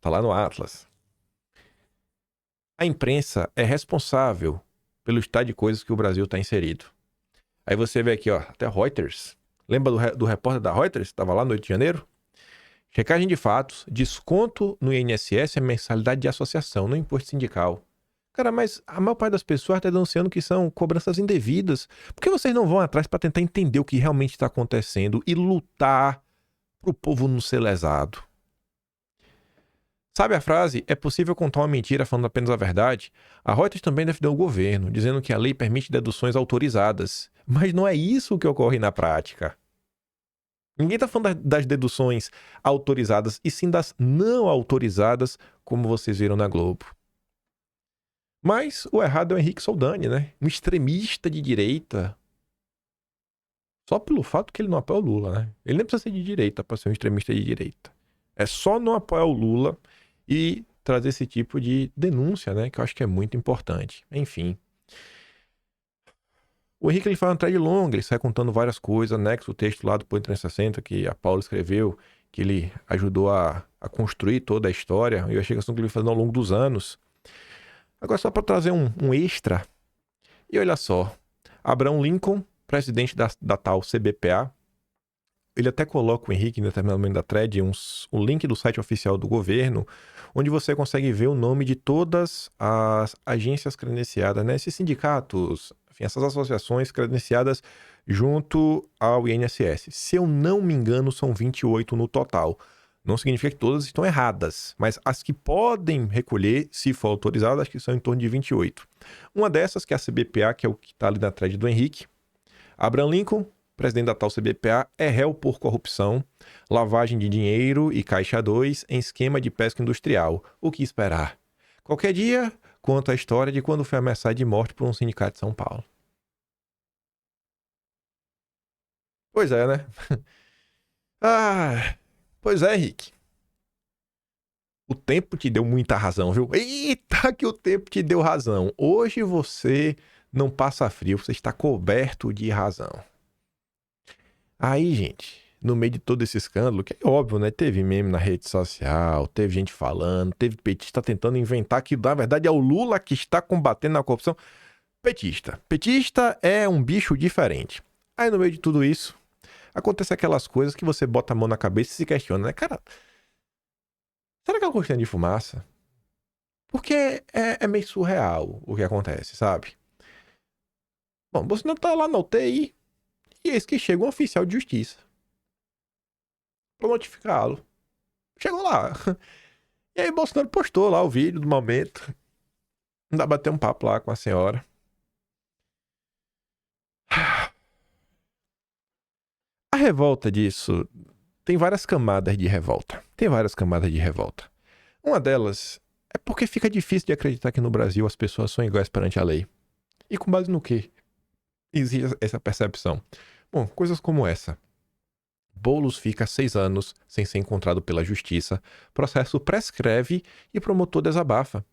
Tá lá no Atlas. A imprensa é responsável pelo estado de coisas que o Brasil está inserido. Aí você vê aqui, até Reuters. Lembra do repórter da Reuters? Estava lá no 8 de janeiro? Checagem de fatos, desconto no INSS é mensalidade de associação, não imposto sindical. Cara, mas a maior parte das pessoas está denunciando que são cobranças indevidas. Por que vocês não vão atrás para tentar entender o que realmente está acontecendo e lutar para o povo não ser lesado? Sabe a frase, é possível contar uma mentira falando apenas a verdade? A Reuters também defendeu o governo, dizendo que a lei permite deduções autorizadas. Mas não é isso que ocorre na prática. Ninguém está falando das deduções autorizadas, e sim das não autorizadas, como vocês viram na Globo. Mas o errado é o Henrique Soldani, Um extremista de direita. Só pelo fato que ele não apoia o Lula, Ele nem precisa ser de direita para ser um extremista de direita. É só não apoiar o Lula e trazer esse tipo de denúncia, que eu acho que é muito importante. Enfim. O Henrique ele faz uma thread longa, ele sai contando várias coisas, anexo o texto lá do Põe 360 que a Paula escreveu, que ele ajudou a construir toda a história. E eu achei que ele fazendo ao longo dos anos. Agora, só para trazer um extra. E olha só. Abraham Lincoln, presidente da tal CBPA. Ele até coloca o Henrique em determinado momento da thread um link do site oficial do governo, onde você consegue ver o nome de todas as agências credenciadas, esses sindicatos, enfim, essas associações credenciadas junto ao INSS. Se eu não me engano, são 28 no total. Não significa que todas estão erradas, mas as que podem recolher, se for autorizado, acho que são em torno de 28. Uma dessas, que é a CBPA, que é o que está ali na thread do Henrique. Abraham Lincoln, presidente da tal CBPA, é réu por corrupção, lavagem de dinheiro e caixa 2 em esquema de pesca industrial. O que esperar? Qualquer dia, conta a história de quando foi ameaçado de morte por um sindicato de São Paulo. Pois é, Pois é, Henrique. O tempo te deu muita razão, viu? Eita, que o tempo te deu razão. Hoje você não passa frio, você está coberto de razão. Aí, gente, no meio de todo esse escândalo, que é óbvio, Teve meme na rede social, teve gente falando, teve petista tentando inventar que, na verdade, é o Lula que está combatendo a corrupção. Petista. Petista é um bicho diferente. Aí, no meio de tudo isso, acontece aquelas coisas que você bota a mão na cabeça e se questiona, Cara, será que é uma cortina de fumaça? Porque é meio surreal o que acontece, sabe? Bom, Bolsonaro tá lá na UTI e eis que chega um oficial de justiça pra notificá-lo. Chegou lá. E aí Bolsonaro postou lá o vídeo do momento. Ainda bateu um papo lá com a senhora. A revolta disso tem várias camadas de revolta. Uma delas é porque fica difícil de acreditar que no Brasil as pessoas são iguais perante a lei. E com base no quê existe essa percepção? Bom, coisas como essa. Boulos fica 6 anos sem ser encontrado pela justiça, processo prescreve e promotor desabafa.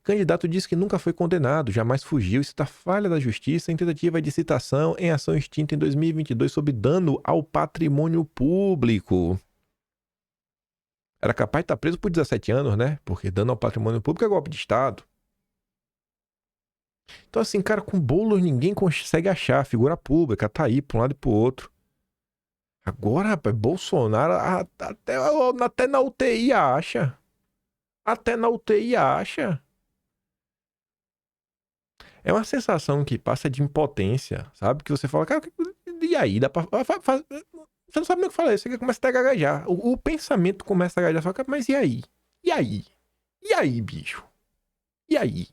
Candidato diz que nunca foi condenado, jamais fugiu e cita falha da justiça em tentativa de citação em ação extinta em 2022 sob dano ao patrimônio público. Era capaz de estar preso por 17 anos, né? Porque dano ao patrimônio público é golpe de Estado. Então assim, cara, com Boulos ninguém consegue achar. Figura pública, tá aí pra um lado e pro outro. Agora, rapaz, Bolsonaro até na UTI acha. Até na UTI acha. É uma sensação que passa de impotência, sabe? Que você fala, cara, e aí? Dá pra... Você não sabe nem o que falar, você começa a gaguejar. O pensamento começa a gaguejar, só que, mas e aí? E aí? E aí, bicho? E aí?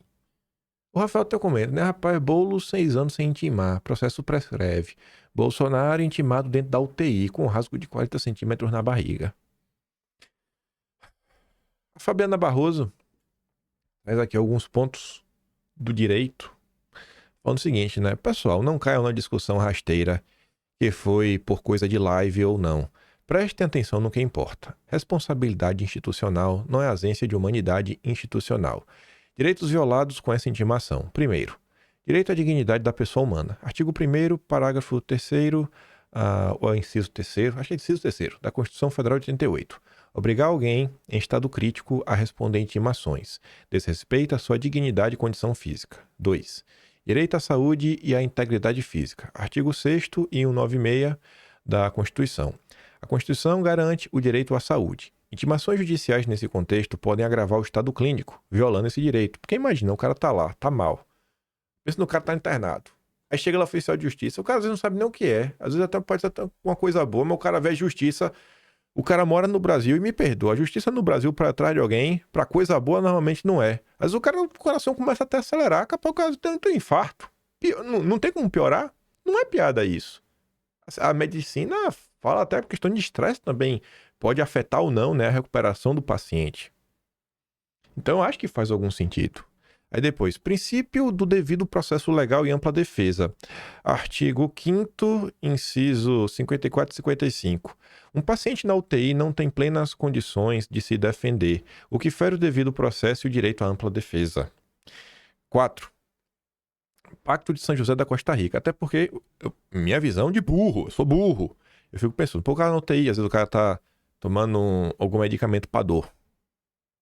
O Rafael até comenta, né? Rapaz, Boulos 6 anos sem intimar, processo prescreve. Bolsonaro intimado dentro da UTI, com um rasgo de 40 centímetros na barriga. A Fabiana Barroso traz aqui alguns pontos do direito. Falando o seguinte, né? Pessoal, não caiam na discussão rasteira que foi por coisa de live ou não. Prestem atenção no que importa. Responsabilidade institucional não é ausência de humanidade institucional. Direitos violados com essa intimação. Primeiro, direito à dignidade da pessoa humana. Artigo 1º, parágrafo 3º, ou inciso 3º, acho que é inciso 3º, da Constituição Federal de 88. Obrigar alguém em estado crítico a responder intimações. Desrespeita a sua dignidade e condição física. 2. Direito à saúde e à integridade física. Artigo 6º e 196 da Constituição. A Constituição garante o direito à saúde. Intimações judiciais nesse contexto podem agravar o estado clínico, violando esse direito. Porque imagina, o cara tá lá, tá mal. Pensa no cara tá internado. Aí chega lá o oficial de justiça, o cara às vezes não sabe nem o que é. Às vezes até pode ser uma coisa boa, mas o cara vê a justiça. O cara mora no Brasil e me perdoa. A justiça no Brasil pra trás de alguém, pra coisa boa, normalmente não é. Às vezes o coração começa até a acelerar, capaz o cara tem um infarto. Não tem como piorar? Não é piada isso. A medicina fala até por questão de estresse também. Pode afetar ou não, né, a recuperação do paciente. Então eu acho que faz algum sentido. Aí depois, princípio do devido processo legal e ampla defesa. Artigo 5º, inciso 54 e 55. Um paciente na UTI não tem plenas condições de se defender, o que fere o devido processo e o direito à ampla defesa. 4. Pacto de São José da Costa Rica. Até porque, minha visão de burro, eu sou burro. Eu fico pensando, pô, o cara na UTI, às vezes o cara tá tomando algum medicamento para dor.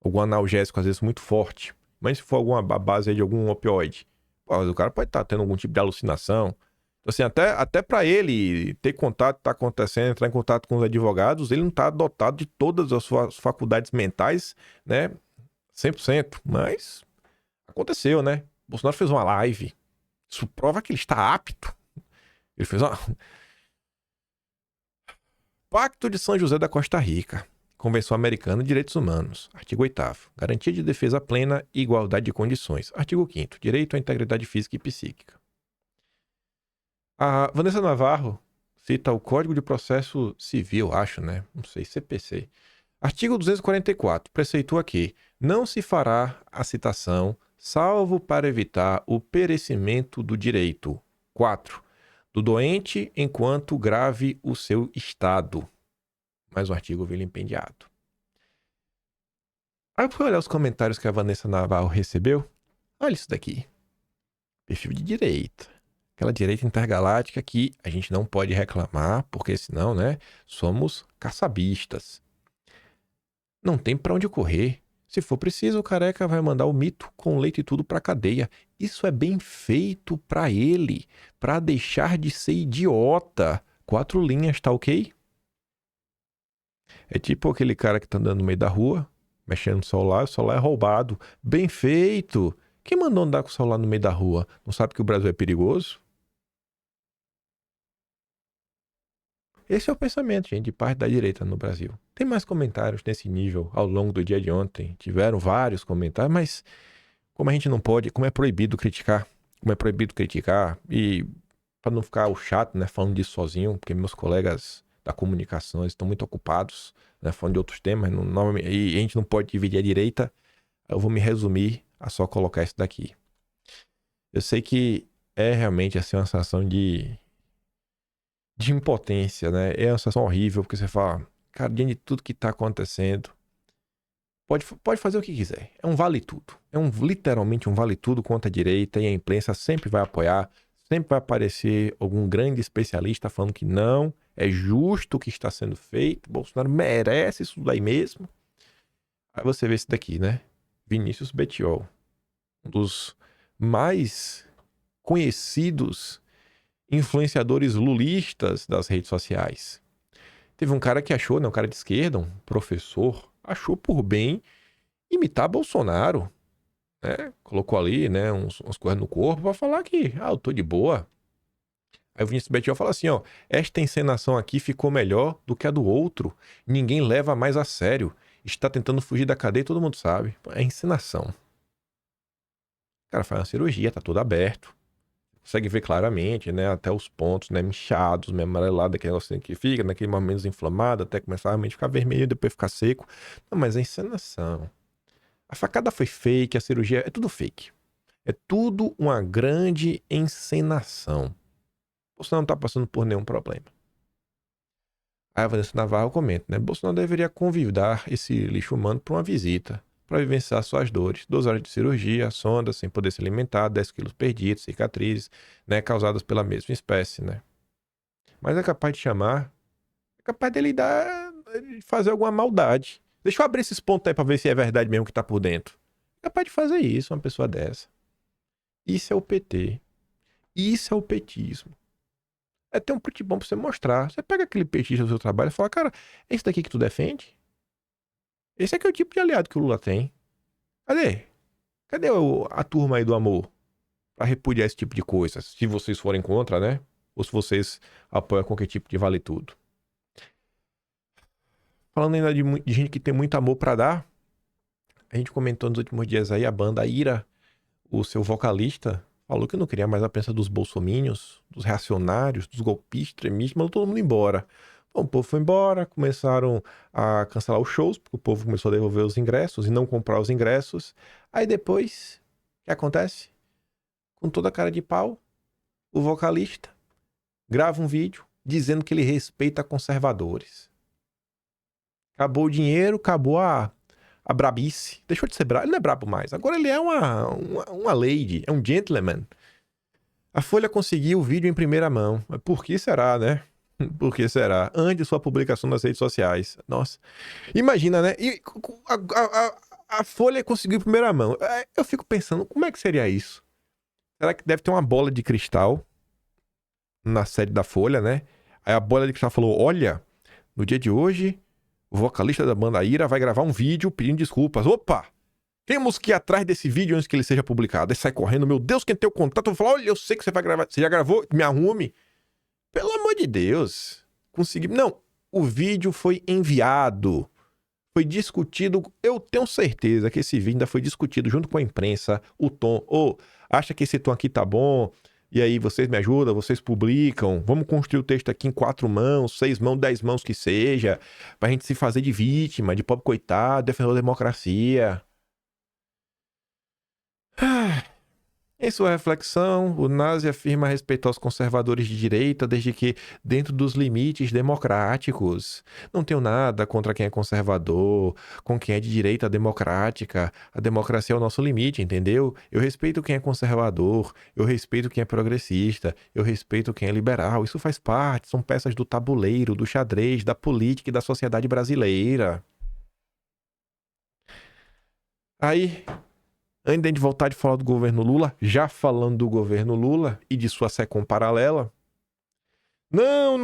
Algum analgésico, às vezes muito forte. Mas se for alguma base de algum opioide, pô, o cara pode estar tendo algum tipo de alucinação. Então, assim, até para ele ter contato, tá acontecendo, entrar em contato com os advogados, ele não tá dotado de todas as suas faculdades mentais, né? 100%. Mas aconteceu, né? Bolsonaro fez uma live. Isso prova que ele está apto. Ele fez uma... Pacto de São José da Costa Rica. Convenção Americana de Direitos Humanos. Artigo 8º. Garantia de defesa plena e igualdade de condições. Artigo 5º. Direito à integridade física e psíquica. A Vanessa Navarro cita o Código de Processo Civil, acho, né? Não sei, CPC. Artigo 244. Preceitua que não se fará a citação salvo para evitar o perecimento do direito. 4. Do doente enquanto grave o seu estado. Mais um artigo vilipendiado. Aí eu fui olhar os comentários que a Vanessa Navarro recebeu. Olha isso daqui. Perfil de direita. Aquela direita intergaláctica que a gente não pode reclamar, porque senão, né, somos caçabistas. Não tem pra onde correr. Se for preciso, o careca vai mandar o mito com leite e tudo pra cadeia. Isso é bem feito pra ele, pra deixar de ser idiota. 4 linhas, tá ok? É tipo aquele cara que tá andando no meio da rua, mexendo no celular, o celular é roubado. Bem feito! Quem mandou andar com o celular no meio da rua? Não sabe que o Brasil é perigoso? Esse é o pensamento, gente, de parte da direita no Brasil. Tem mais comentários nesse nível ao longo do dia de ontem. Tiveram vários comentários, mas como a gente não pode, como é proibido criticar, e para não ficar o chato, né, falando disso sozinho, porque meus colegas da comunicação, eles estão muito ocupados, né, falando de outros temas, e a gente não pode dividir a direita. Eu vou me resumir a só colocar isso daqui. Eu sei que é realmente assim, uma sensação de impotência, né? É uma sensação horrível, porque você fala, cara, diante de tudo que tá acontecendo, pode fazer o que quiser. É um vale tudo. É literalmente um vale tudo contra a direita, e a imprensa sempre vai apoiar, sempre vai aparecer algum grande especialista falando que não, é justo o que está sendo feito, Bolsonaro merece isso daí mesmo. Aí você vê isso daqui, né? Vinícius Bettiol, um dos mais conhecidos influenciadores lulistas das redes sociais. Teve um cara que achou, né, um cara de esquerda, um professor, achou por bem imitar Bolsonaro, né? Colocou ali, né, umas coisas no corpo pra falar que, eu tô de boa. Aí o Vinícius Bettiol fala assim, ó, esta encenação aqui ficou melhor do que a do outro. Ninguém leva mais a sério. Está tentando fugir da cadeia e todo mundo sabe. É encenação. O cara faz uma cirurgia, tá tudo aberto. Consegue ver claramente, né, até os pontos, né, inchados, meio amarelado, aquele negocinho que fica, naquele momento inflamado, até começar a realmente ficar vermelho, depois ficar seco. Não, mas é encenação. A facada foi fake, a cirurgia é tudo fake. É tudo uma grande encenação. Bolsonaro não tá passando por nenhum problema. Aí a Vanessa Navarro comenta, né, Bolsonaro deveria convidar esse lixo humano para uma visita, para vivenciar suas dores. 2 horas de cirurgia, sonda, sem poder se alimentar, 10 quilos perdidos, cicatrizes, né, causadas pela mesma espécie, né. Mas é capaz de chamar, é capaz dele fazer alguma maldade. Deixa eu abrir esses pontos aí pra ver se é verdade mesmo que tá por dentro. É capaz de fazer isso, uma pessoa dessa. Isso é o PT. Isso é o petismo. É ter um print bom pra você mostrar. Você pega aquele petista do seu trabalho e fala, cara, é esse daqui que tu defende? Esse aqui é o tipo de aliado que o Lula tem. Cadê? Cadê a turma aí do amor? Pra repudiar esse tipo de coisa. Se vocês forem contra, né? Ou se vocês apoiam qualquer tipo de vale tudo. Falando ainda de gente que tem muito amor pra dar. A gente comentou nos últimos dias aí, a banda Ira, o seu vocalista, falou que não queria mais a presença dos bolsominions, dos reacionários, dos golpistas, extremistas, mandou todo mundo embora. Bom, o povo foi embora, começaram a cancelar os shows, porque o povo começou a devolver os ingressos e não comprar os ingressos. Aí depois, o que acontece? Com toda a cara de pau, o vocalista grava um vídeo dizendo que ele respeita conservadores. Acabou o dinheiro, acabou a brabice. Deixou de ser brabo. Ele não é brabo mais. Agora ele é uma lady, é um gentleman. A Folha conseguiu o vídeo em primeira mão. Mas por que será, né? Por que será? Antes de sua publicação nas redes sociais. Nossa. Imagina, né? E a Folha conseguiu em primeira mão. Eu fico pensando, como é que seria isso? Será que deve ter uma bola de cristal na sede da Folha, né? Aí a bola de cristal falou, olha, no dia de hoje, o vocalista da banda Ira vai gravar um vídeo pedindo desculpas. Opa! Temos que ir atrás desse vídeo antes que ele seja publicado. Aí sai correndo, meu Deus, quem tem o contato? Eu vou falar, olha, eu sei que você vai gravar. Você já gravou? Me arrume. Pelo amor de Deus. Consegui. Não, o vídeo foi enviado. Foi discutido. Eu tenho certeza que esse vídeo ainda foi discutido junto com a imprensa. O tom. Acha que esse tom aqui tá bom? E aí, vocês me ajudam, vocês publicam. Vamos construir o texto aqui em 4 mãos, 6 mãos, 10 mãos que seja. Pra gente se fazer de vítima, de pobre coitado, defender a democracia. Em sua reflexão, o Nazi afirma respeitar os conservadores de direita desde que dentro dos limites democráticos. Não tenho nada contra quem é conservador, com quem é de direita democrática. A democracia é o nosso limite, entendeu? Eu respeito quem é conservador, eu respeito quem é progressista, eu respeito quem é liberal. Isso faz parte, são peças do tabuleiro, do xadrez, da política e da sociedade brasileira. Aí, antes de voltar de falar do governo Lula, já falando do governo Lula e de sua SECOM paralela, não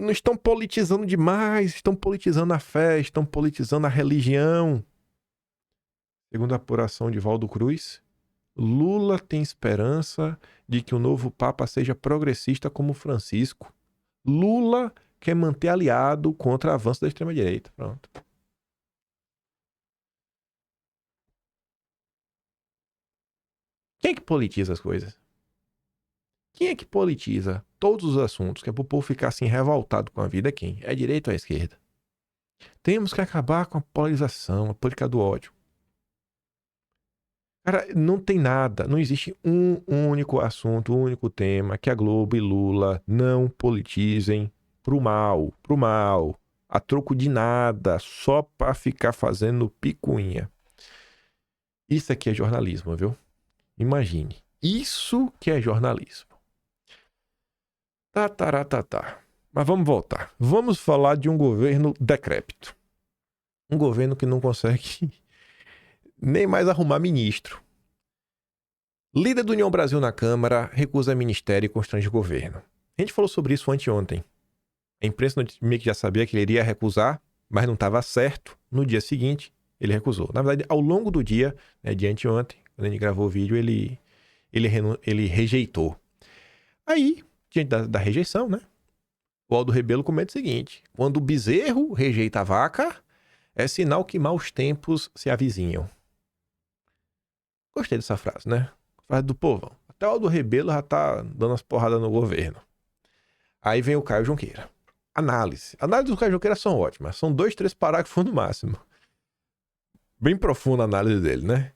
estão politizando demais, estão politizando a fé, estão politizando a religião. Segundo a apuração de Valdo Cruz, Lula tem esperança de que o novo Papa seja progressista como Francisco. Lula quer manter aliado contra o avanço da extrema-direita. Pronto. Quem é que politiza as coisas? Quem é que politiza todos os assuntos, que é pro povo ficar assim revoltado com a vida? Quem? É a direita ou a esquerda? Temos que acabar com a polarização, a política do ódio. Cara, não tem nada, não existe um único assunto, um único tema que a Globo e Lula não politizem pro mal, a troco de nada, só pra ficar fazendo picuinha. Isso aqui é jornalismo, viu? Imagine, isso que é jornalismo. Tá. Mas vamos voltar. Vamos falar de um governo decrépito. Um governo que não consegue nem mais arrumar ministro. Líder do União Brasil na Câmara recusa ministério e constrange governo. A gente falou sobre isso anteontem. A imprensa meio que já sabia que ele iria recusar, mas não estava certo. No dia seguinte, ele recusou. Na verdade, ao longo do dia, né, de anteontem, quando a gente gravou o vídeo, ele rejeitou. Aí, diante da rejeição, né? O Aldo Rebelo comenta o seguinte: quando o bezerro rejeita a vaca, é sinal que maus tempos se avizinham. Gostei dessa frase, né? Frase do povão. Até o Aldo Rebelo já tá dando as porradas no governo. Aí vem o Caio Junqueira. Análise. Análise do Caio Junqueira são ótimas. São 2, 3 parágrafos no máximo. Bem profunda a análise dele, né?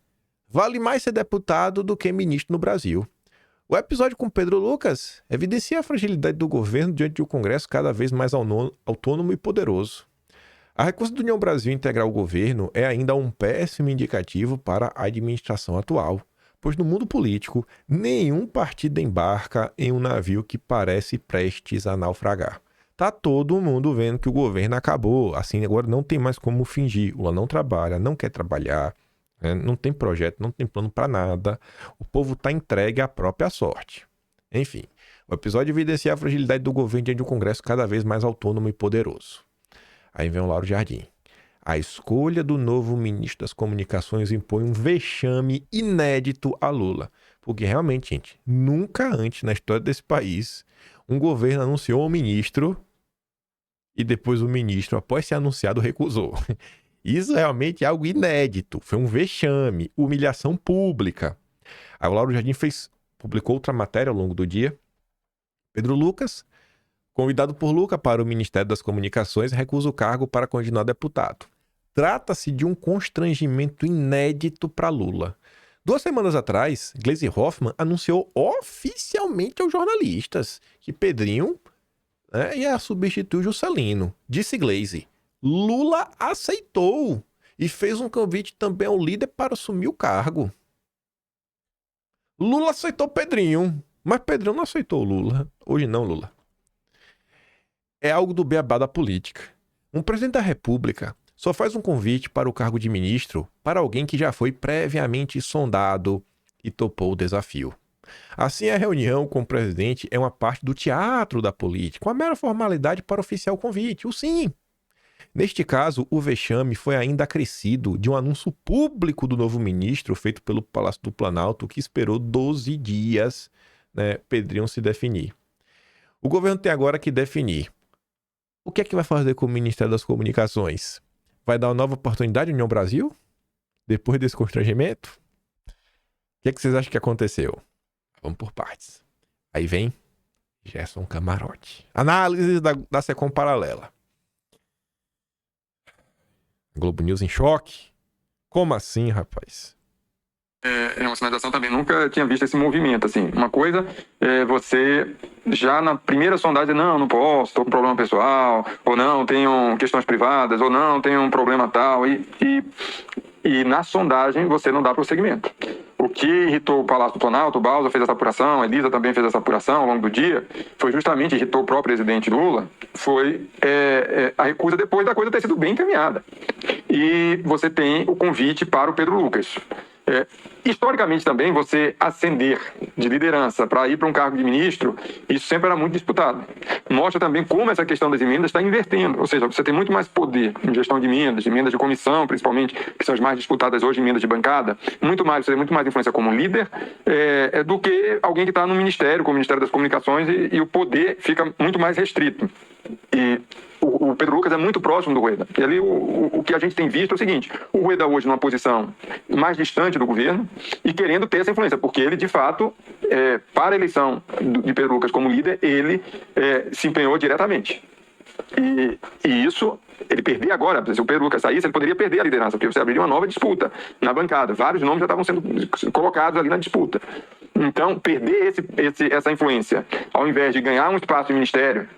Vale mais ser deputado do que ministro no Brasil. O episódio com Pedro Lucas evidencia a fragilidade do governo diante de um Congresso cada vez mais autônomo e poderoso. A recusa do União Brasil em integrar o governo é ainda um péssimo indicativo para a administração atual, pois no mundo político, nenhum partido embarca em um navio que parece prestes a naufragar. Tá todo mundo vendo que o governo acabou, assim agora não tem mais como fingir. O Lula não trabalha, não quer trabalhar, né? Não tem projeto, não tem plano para nada. O povo tá entregue à própria sorte. Enfim, o episódio evidencia a fragilidade do governo diante de um Congresso cada vez mais autônomo e poderoso. Aí vem o Lauro Jardim. A escolha do novo ministro das Comunicações impõe um vexame inédito a Lula. Porque realmente, gente, nunca antes na história desse país um governo anunciou um ministro e depois o ministro, após ser anunciado, recusou. Isso realmente é algo inédito. Foi um vexame, humilhação pública. Aí o Lauro Jardim publicou outra matéria ao longo do dia. Pedro Lucas, convidado por Lula para o Ministério das Comunicações, recusa o cargo para continuar deputado. Trata-se de um constrangimento inédito para Lula. 2 semanas atrás, Gleisi Hoffmann anunciou oficialmente aos jornalistas que Pedrinho, né, ia substituir Juscelino. Disse Gleisi. Lula aceitou e fez um convite também ao líder para assumir o cargo. Lula aceitou Pedrinho, mas Pedrinho não aceitou Lula. Hoje não, Lula. É algo do beabá da política. Um presidente da República só faz um convite para o cargo de ministro para alguém que já foi previamente sondado e topou o desafio. Assim, a reunião com o presidente é uma parte do teatro da política, uma mera formalidade para oficiar o convite, o sim. Neste caso, o vexame foi ainda acrescido de um anúncio público do novo ministro feito pelo Palácio do Planalto, que esperou 12 dias, né, Pedrinho se definir. O governo tem agora que definir o que é que vai fazer com o Ministério das Comunicações. Vai dar uma nova oportunidade à União Brasil? Depois desse constrangimento? O que é que vocês acham que aconteceu? Vamos por partes. Aí vem Gerson Camarote. Análise da Secom Paralela. Globo News em choque? Como assim, rapaz? É uma sinalização também, nunca tinha visto esse movimento, assim. Uma coisa é você, já na primeira sondagem, não posso, estou com problema pessoal, ou não, tenho questões privadas, ou não, tenho um problema tal, e na sondagem você não dá prosseguimento. O que irritou o Palácio do Planalto, o Balza fez essa apuração, a Elisa também fez essa apuração ao longo do dia, foi justamente, irritou o próprio presidente Lula, foi a recusa depois da coisa ter sido bem encaminhada. E você tem o convite para o Pedro Lucas. Historicamente também, você ascender de liderança para ir para um cargo de ministro, isso sempre era muito disputado. Mostra também como essa questão das emendas está invertendo, ou seja, você tem muito mais poder em gestão de emendas de comissão, principalmente, que são as mais disputadas hoje, emendas de bancada, você tem muito mais influência como líder do que alguém que está no ministério, como o Ministério das Comunicações, e o poder fica muito mais restrito. E o Pedro Lucas é muito próximo do Rueda. E ali o que a gente tem visto é o seguinte: o Rueda hoje numa posição mais distante do governo e querendo ter essa influência, porque ele, de fato, para a eleição de Pedro Lucas como líder, ele se empenhou diretamente. E isso, ele perder agora, se o Pedro Lucas saísse, ele poderia perder a liderança, porque você abriria uma nova disputa na bancada. Vários nomes já estavam sendo colocados ali na disputa. Então, perder essa influência, ao invés de ganhar um espaço de ministério,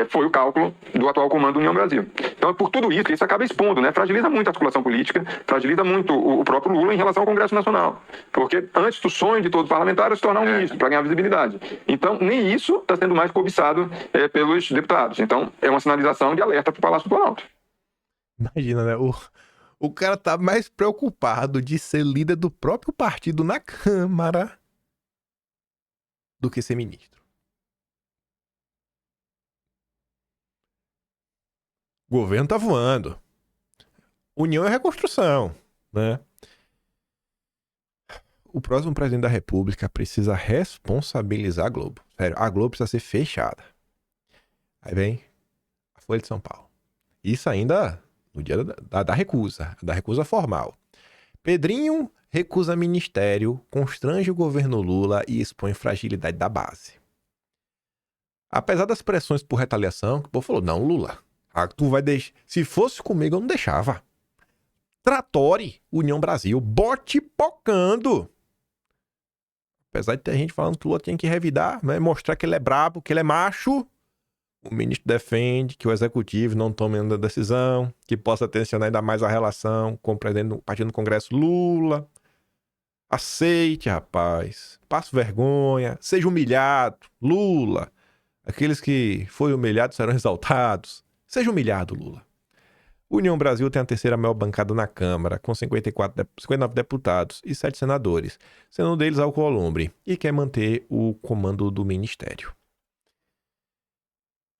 foi o cálculo do atual comando do União Brasil. Então, por tudo isso, isso acaba expondo, né? Fragiliza muito a articulação política, fragiliza muito o próprio Lula em relação ao Congresso Nacional. Porque antes do sonho de todo parlamentar era se tornar um ministro, para ganhar visibilidade. Então, nem isso está sendo mais cobiçado pelos deputados. Então, é uma sinalização de alerta para o Palácio do Planalto. Imagina, né? O cara tá mais preocupado de ser líder do próprio partido na Câmara do que ser ministro. O governo tá voando. União é reconstrução, né? O próximo presidente da República precisa responsabilizar a Globo. Sério, a Globo precisa ser fechada. Aí vem a Folha de São Paulo. Isso ainda no dia da recusa formal. Pedrinho recusa ministério, constrange o governo Lula e expõe fragilidade da base. Apesar das pressões por retaliação, o povo falou, não, Lula, tu vai deixar... Se fosse comigo, eu não deixava. Tratore União Brasil, bote pocando. Apesar de ter gente falando que o Lula tinha que revidar, né, mostrar que ele é brabo, que ele é macho, o ministro defende que o executivo não tome nenhuma decisão, que possa tensionar ainda mais a relação com o presidente do partido no Congresso Lula. Aceite, rapaz. Passe vergonha. Seja humilhado. Lula. Aqueles que foram humilhados serão exaltados. Seja humilhado, Lula. União Brasil tem a terceira maior bancada na Câmara, com 59 deputados e 7 senadores, sendo um deles Alcolumbre, e quer manter o comando do ministério.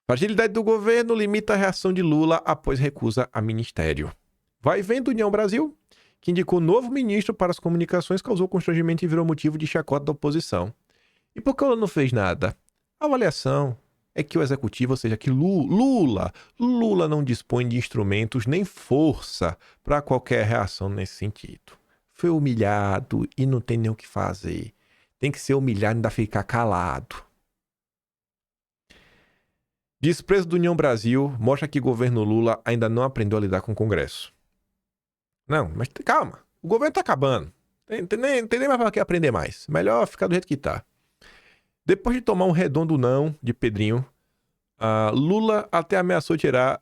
Fragilidade do governo limita a reação de Lula após recusa a ministério. Vai vendo União Brasil, que indicou novo ministro para as comunicações, causou constrangimento e virou motivo de chacota da oposição. E por que Lula não fez nada? A avaliação é que o executivo, ou seja, que Lula não dispõe de instrumentos nem força para qualquer reação nesse sentido. Foi humilhado e não tem nem o que fazer. Tem que ser humilhado e ainda ficar calado. Desprezo do União Brasil mostra que o governo Lula ainda não aprendeu a lidar com o Congresso. Não, mas calma. O governo tá acabando. Não tem nem mais para que aprender mais. Melhor ficar do jeito que tá. Depois de tomar um redondo não de Pedrinho, Lula até ameaçou tirar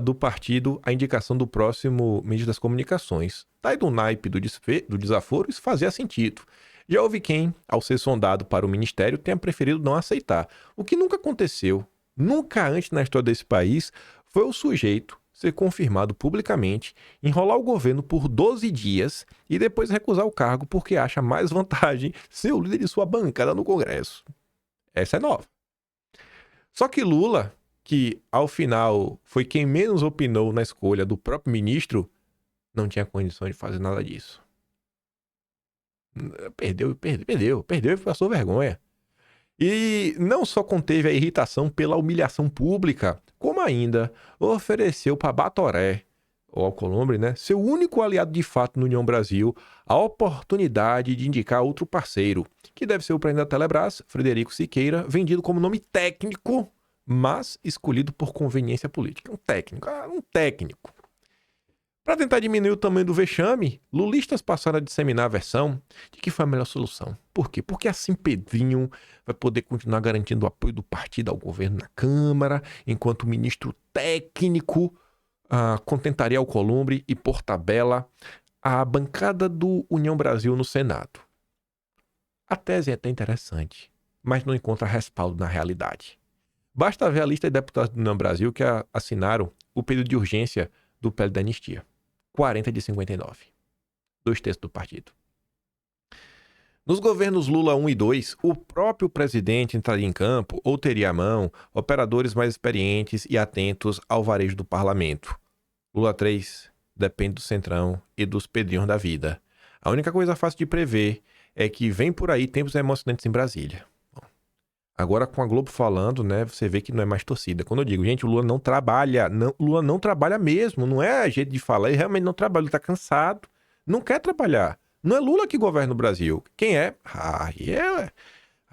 do partido a indicação do próximo ministro das Comunicações. Daí do naipe do desaforo, isso fazia sentido. Já houve quem, ao ser sondado para o ministério, tenha preferido não aceitar. O que nunca aconteceu, nunca antes na história desse país, foi o sujeito ser confirmado publicamente, enrolar o governo por 12 dias e depois recusar o cargo porque acha mais vantagem ser o líder de sua bancada no Congresso. Essa é nova. Só que Lula, que ao final foi quem menos opinou na escolha do próprio ministro, não tinha condições de fazer nada disso. Perdeu e passou vergonha. E não só conteve a irritação pela humilhação pública, como ainda ofereceu para Batoré, ou Alcolumbre, né, seu único aliado de fato no União Brasil, a oportunidade de indicar outro parceiro, que deve ser o presidente da Telebrás, Frederico Siqueira, vendido como nome técnico, mas escolhido por conveniência política. Um técnico. Para tentar diminuir o tamanho do vexame, lulistas passaram a disseminar a versão de que foi a melhor solução. Por quê? Porque assim Pedrinho vai poder continuar garantindo o apoio do partido ao governo na Câmara, enquanto o ministro técnico contentaria Alcolumbre e, por tabela, a bancada do União Brasil no Senado. A tese é até interessante, mas não encontra respaldo na realidade. Basta ver a lista de deputados do União Brasil que assinaram o pedido de urgência do PL da anistia. 40 de 59. 2/3 do partido. Nos governos Lula 1 e 2, o próprio presidente entraria em campo ou teria à mão operadores mais experientes e atentos ao varejo do parlamento. Lula 3 depende do Centrão e dos Pedrinhos da vida. A única coisa fácil de prever é que vem por aí tempos emocionantes em Brasília. Agora com a Globo falando, né, você vê que não é mais torcida. Quando eu digo, gente, o Lula não trabalha, Lula não trabalha mesmo, não é jeito de falar, ele realmente não trabalha, ele tá cansado, não quer trabalhar. Não é Lula que governa o Brasil. Quem é?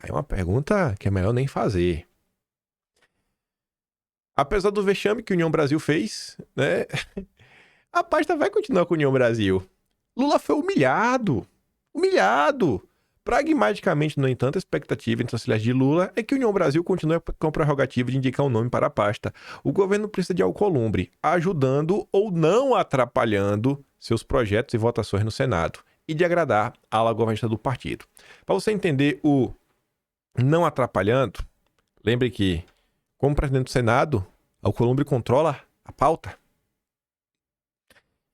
Aí é uma pergunta que é melhor nem fazer. Apesar do vexame que a União Brasil fez, né? A pasta vai continuar com a União Brasil. Lula foi humilhado. Humilhado. Pragmaticamente, no entanto, a expectativa entre as filhas de Lula é que a União Brasil continue com a prerrogativa de indicar um nome para a pasta. O governo precisa de Alcolumbre, ajudando ou não atrapalhando seus projetos e votações no Senado, e de agradar a ala governista do partido. Para você entender o não atrapalhando, lembre que, como presidente do Senado, Alcolumbre controla a pauta.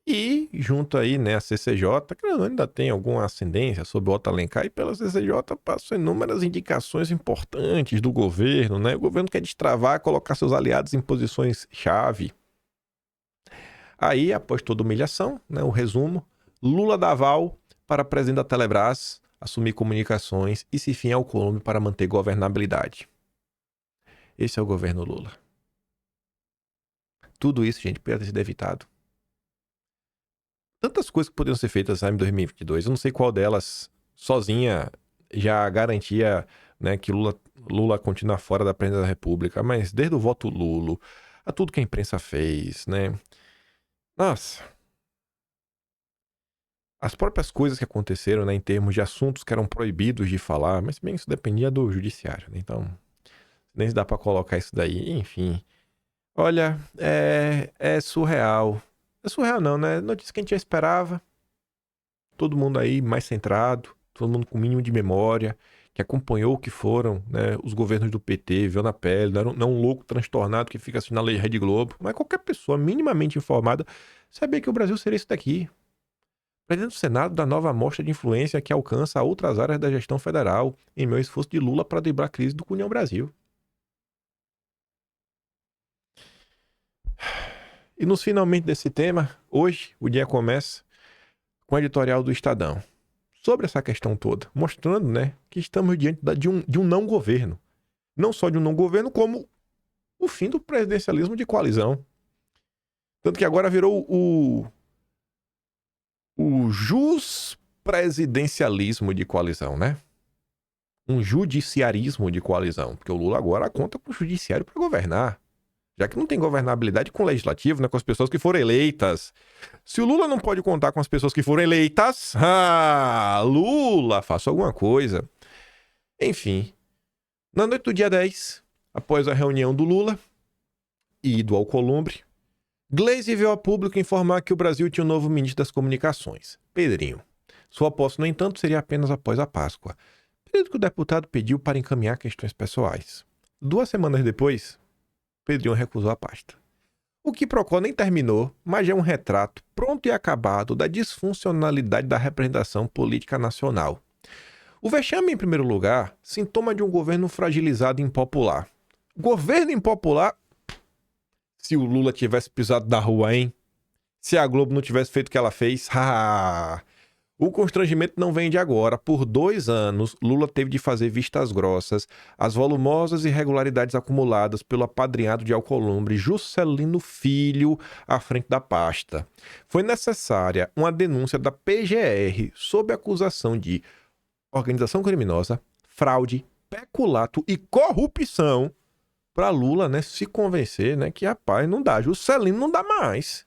E, junto aí, né, a CCJ, que ainda tem alguma ascendência sobre o Otto Alencar, e pela CCJ passou inúmeras indicações importantes do governo, né? O governo quer destravar, colocar seus aliados em posições-chave. Aí, após toda humilhação, né, o resumo, Lula dá aval para presidente da Telebrás assumir comunicações e se fim ao Alcolumbre para manter governabilidade. Esse é o governo Lula. Tudo isso, gente, poderia ter sido evitado. Tantas coisas que poderiam ser feitas em 2022. Eu não sei qual delas sozinha já garantia, né, que Lula continua fora da presidência da República, mas desde o voto Lulo, a tudo que a imprensa fez, né? Nossa. As próprias coisas que aconteceram, né, em termos de assuntos que eram proibidos de falar, mas bem, isso dependia do judiciário, né? Então, nem se dá pra colocar isso daí, enfim. Olha, é surreal. É surreal não, né? Notícia que a gente já esperava. Todo mundo aí mais centrado, todo mundo com o mínimo de memória, que acompanhou o que foram, né, os governos do PT, viu na pele, não um louco transtornado que fica assistindo a Rede Globo, mas qualquer pessoa minimamente informada sabia que o Brasil seria isso daqui. Presidente do Senado da nova amostra de influência que alcança outras áreas da gestão federal em meio ao esforço de Lula para driblar a crise do União Brasil. E nos finalmente desse tema, hoje o dia começa com o editorial do Estadão sobre essa questão toda, mostrando, né, que estamos diante de um não governo. Não só de um não governo, como o fim do presidencialismo de coalizão. Tanto que agora virou o presidencialismo de coalizão, né? Um judiciarismo de coalizão, porque o Lula agora conta com o judiciário para governar. Já que não tem governabilidade com o legislativo, né, com as pessoas que foram eleitas. Se o Lula não pode contar com as pessoas que foram eleitas, Lula, faça alguma coisa. Enfim, na noite do dia 10, após a reunião do Lula e do Alcolumbre, Gleisi veio a público informar que o Brasil tinha um novo ministro das Comunicações, Pedrinho. Sua posse, no entanto, seria apenas após a Páscoa, período que o deputado pediu para encaminhar questões pessoais. 2 semanas depois, Pedrinho recusou a pasta. O quiprocó nem terminou, mas já é um retrato pronto e acabado da disfuncionalidade da representação política nacional. O vexame, em primeiro lugar, sintoma de um governo fragilizado e impopular. Governo impopular? Se o Lula tivesse pisado na rua, hein? Se a Globo não tivesse feito o que ela fez? O constrangimento não vem de agora. Por 2 anos, Lula teve de fazer vistas grossas às volumosas irregularidades acumuladas pelo apadrinhado de Alcolumbre, Juscelino Filho, à frente da pasta. Foi necessária uma denúncia da PGR sob acusação de organização criminosa, fraude, peculato e corrupção para Lula, né, se convencer, né, que, rapaz, não dá. Juscelino não dá mais.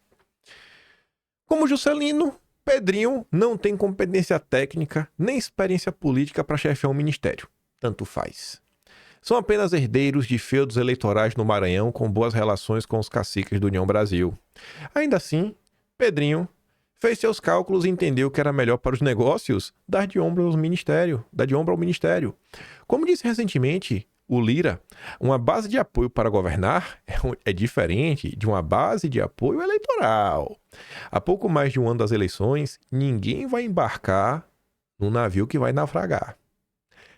Como Juscelino, Pedrinho não tem competência técnica nem experiência política para chefiar um ministério. Tanto faz. São apenas herdeiros de feudos eleitorais no Maranhão com boas relações com os caciques do União Brasil. Ainda assim, Pedrinho fez seus cálculos e entendeu que era melhor para os negócios dar de ombro ao ministério. Como disse recentemente o Lira, uma base de apoio para governar é diferente de uma base de apoio eleitoral. Há pouco mais de um ano das eleições, ninguém vai embarcar no navio que vai naufragar.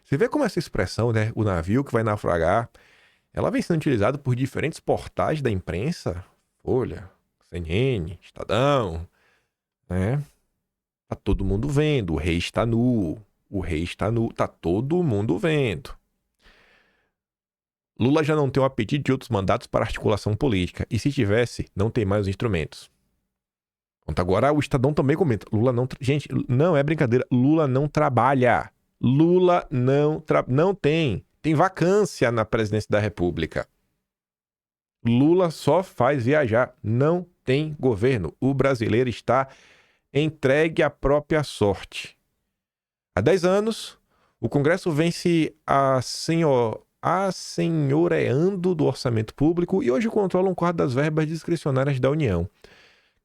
Você vê como essa expressão, né, o navio que vai naufragar, ela vem sendo utilizada por diferentes portais da imprensa, Folha, CNN, Estadão, né? Tá todo mundo vendo, o rei está nu, tá todo mundo vendo. Lula já não tem o apetite de outros mandatos para articulação política. E se tivesse, não tem mais os instrumentos. Agora o Estadão também comenta. Gente, não é brincadeira. Lula não trabalha. Lula não tem vacância na presidência da República. Lula só faz viajar, não tem governo. O brasileiro está entregue à própria sorte. Há 10 anos, o Congresso vem se assenhoreando do orçamento público e hoje controla um quarto das verbas discricionárias da União.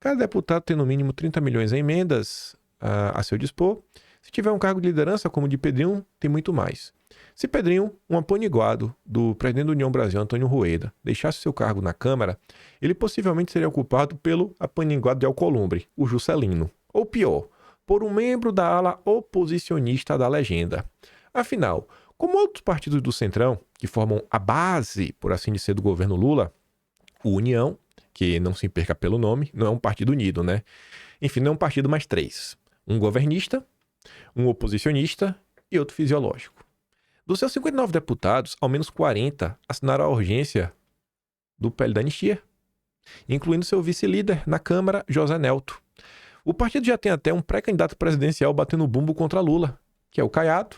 Cada deputado tem no mínimo 30 milhões em emendas a seu dispor. Se tiver um cargo de liderança como o de Pedrinho, tem muito mais. Se Pedrinho, um apaniguado do presidente da União Brasil, Antônio Rueda, deixasse seu cargo na Câmara, ele possivelmente seria ocupado pelo apaniguado de Alcolumbre, o Juscelino. Ou pior, por um membro da ala oposicionista da legenda. Afinal, como outros partidos do Centrão, que formam a base, por assim dizer, do governo Lula, o União, que não se perca pelo nome, não é um partido unido, né? Enfim, não é um partido mais 3. Um governista, um oposicionista e outro fisiológico. Dos seus 59 deputados, ao menos 40 assinaram a urgência do PL da anistia, incluindo seu vice-líder na Câmara, José Nelto. O partido já tem até um pré-candidato presidencial batendo bumbo contra Lula, que é o Caiado.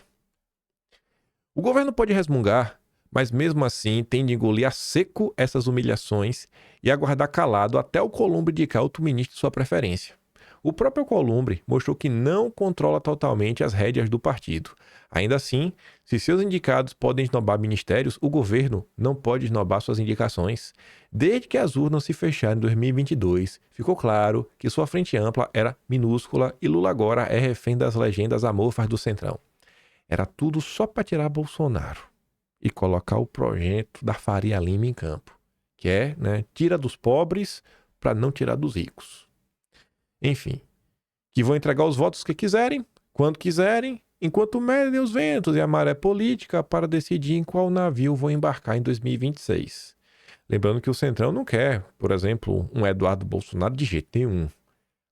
O governo pode resmungar, mas mesmo assim tem de engolir a seco essas humilhações e aguardar calado até o Alcolumbre indicar outro ministro de sua preferência. O próprio Alcolumbre mostrou que não controla totalmente as rédeas do partido. Ainda assim, se seus indicados podem esnobar ministérios, o governo não pode esnobar suas indicações. Desde que as urnas se fecharam em 2022, ficou claro que sua frente ampla era minúscula e Lula agora é refém das legendas amorfas do Centrão. Era tudo só para tirar Bolsonaro e colocar o projeto da Faria Lima em campo, que é, tira dos pobres para não tirar dos ricos. Enfim, que vão entregar os votos que quiserem, quando quiserem, enquanto medem os ventos e a maré política para decidir em qual navio vão embarcar em 2026. Lembrando que o Centrão não quer, por exemplo, um Eduardo Bolsonaro de jeito nenhum.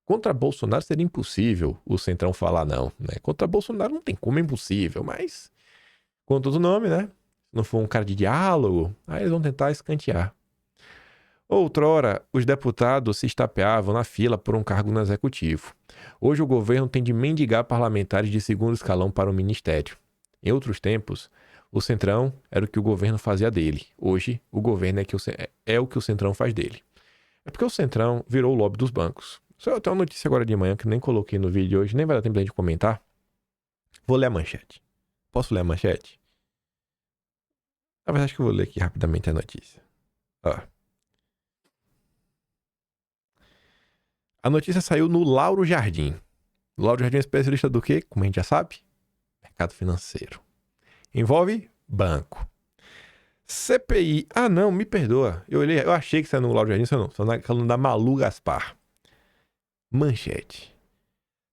Contra Bolsonaro seria impossível o Centrão falar não, né? Contra Bolsonaro não tem como, é impossível, mas com todo o nome, né? Se não for um cara de diálogo, aí eles vão tentar escantear. Outrora, os deputados se estapeavam na fila por um cargo no executivo. Hoje o governo tem de mendigar parlamentares de segundo escalão para o ministério. Em outros tempos, o Centrão era o que o governo fazia dele. Hoje, o governo é o que o Centrão faz dele. É porque o Centrão virou o lobby dos bancos. Só eu tenho uma notícia agora de manhã que nem coloquei no vídeo hoje, nem vai dar tempo de comentar. Vou ler a manchete. Posso ler a manchete? Na verdade, acho que eu vou ler aqui rapidamente a notícia. Ó. A notícia saiu no Lauro Jardim. O Lauro Jardim é especialista do quê? Como a gente já sabe? Mercado financeiro. Envolve banco. CPI. Ah, não, me perdoa. Eu achei que saiu no Lauro Jardim, isso não. Só na coluna da Malu Gaspar. Manchete.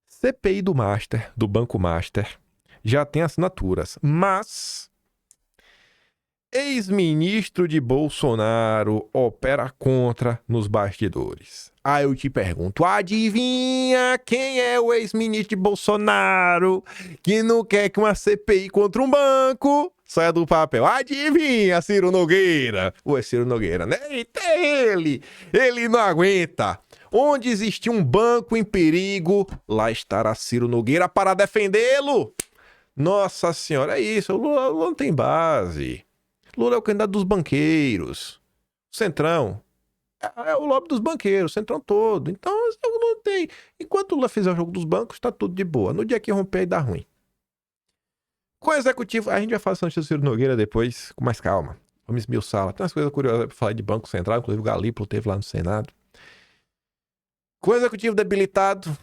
CPI do Banco Master já tem assinaturas, mas ex-ministro de Bolsonaro opera contra nos bastidores. Aí eu te pergunto, adivinha quem é o ex-ministro de Bolsonaro que não quer que uma CPI contra um banco saia do papel? Adivinha, Ciro Nogueira. Ou é Ciro Nogueira, né? Eita, ele não aguenta. Onde existe um banco em perigo, lá estará Ciro Nogueira para defendê-lo. Nossa senhora, é isso. O Lula não tem base. Lula é o candidato dos banqueiros. Centrão é o lobby dos banqueiros, o Centrão todo. Então, não tem. Enquanto o Lula fizer o jogo dos bancos, tá tudo de boa. No dia que romper, aí dá ruim. Com o executivo, a gente vai falar sobre o Ciro Nogueira depois, com mais calma. Vamos esmiuçar. Tem umas coisas curiosas pra falar de Banco Central, inclusive o Galípolo teve lá no Senado. Com o executivo debilitado,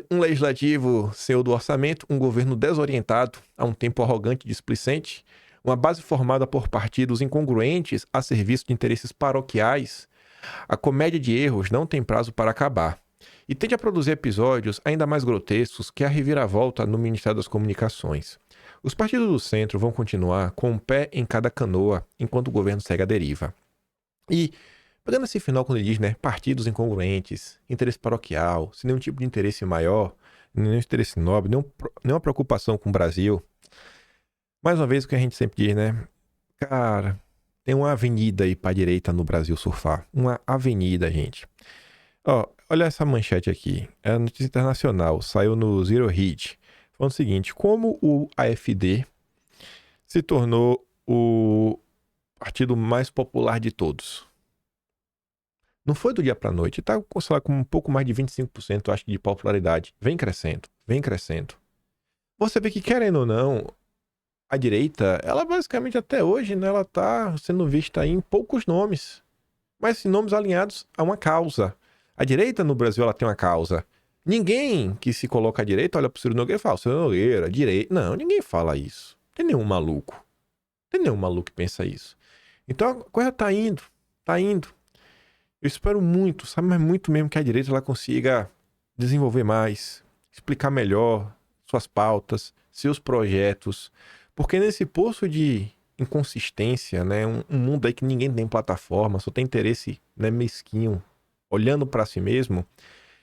um legislativo senhor do orçamento, um governo desorientado, há um tempo arrogante e displicente, uma base formada por partidos incongruentes a serviço de interesses paroquiais, a comédia de erros não tem prazo para acabar e tende a produzir episódios ainda mais grotescos que a reviravolta no Ministério das Comunicações. Os partidos do centro vão continuar com um pé em cada canoa enquanto o governo segue a deriva. E, pegando esse final quando ele diz, partidos incongruentes, interesse paroquial, sem nenhum tipo de interesse maior, nenhum interesse nobre, nenhuma preocupação com o Brasil. Mais uma vez o que a gente sempre diz, Cara, tem uma avenida aí pra direita no Brasil surfar. Uma avenida, gente. Ó, olha essa manchete aqui. É a notícia internacional. Saiu no Zero Hit. falando o seguinte: como o AfD se tornou o partido mais popular de todos? Não foi do dia para a noite, está, sei lá, com um pouco mais de 25%, acho, de popularidade. Vem crescendo, vem crescendo. Você vê que, querendo ou não, a direita, ela basicamente até hoje, né, ela está sendo vista aí em poucos nomes, mas nomes alinhados a uma causa. A direita no Brasil, ela tem uma causa. Ninguém que se coloca à direita olha pro Ciro Nogueira e fala: Ciro Nogueira, direita. Não, ninguém fala isso. Tem nenhum maluco. Tem nenhum maluco que pensa isso. Então a coisa tá indo, tá indo. Eu espero muito, sabe, mas muito mesmo, que a direita ela consiga desenvolver mais, explicar melhor suas pautas, seus projetos, porque nesse poço de inconsistência, né, um mundo aí que ninguém tem plataforma, só tem interesse, né, mesquinho, olhando para si mesmo,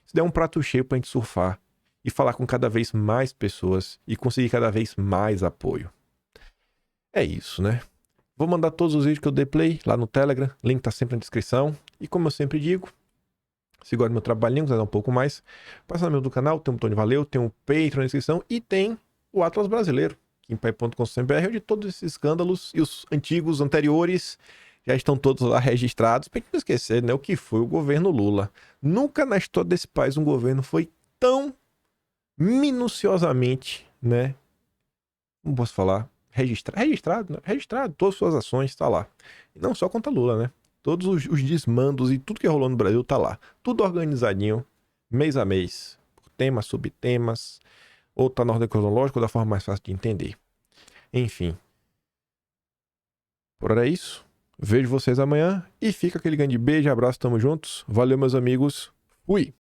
isso der um prato cheio pra gente surfar e falar com cada vez mais pessoas e conseguir cada vez mais apoio. É isso, né? Vou mandar todos os vídeos que eu dei play lá no Telegram, link tá sempre na descrição. E como eu sempre digo, se gosta do meu trabalhinho, quiser dar um pouco mais, passa no meu do canal, tem um botão de valeu, tem um Patreon na descrição e tem o Atlas Brasileiro, kimpai.com.br, onde todos esses escândalos e os antigos, anteriores, já estão todos lá registrados, pra gente não esquecer, né, o que foi o governo Lula. Nunca na história desse país um governo foi tão minuciosamente, né, não posso falar, registrado, né? Registrado, todas as suas ações tá lá. E não só contra Lula, né? Todos os desmandos e tudo que rolou no Brasil tá lá. Tudo organizadinho, mês a mês, por temas, subtemas, ou tá na ordem cronológica, ou da forma mais fácil de entender. Enfim. Por hora é isso. Vejo vocês amanhã e fica aquele grande beijo, abraço, tamo juntos. Valeu, meus amigos. Fui!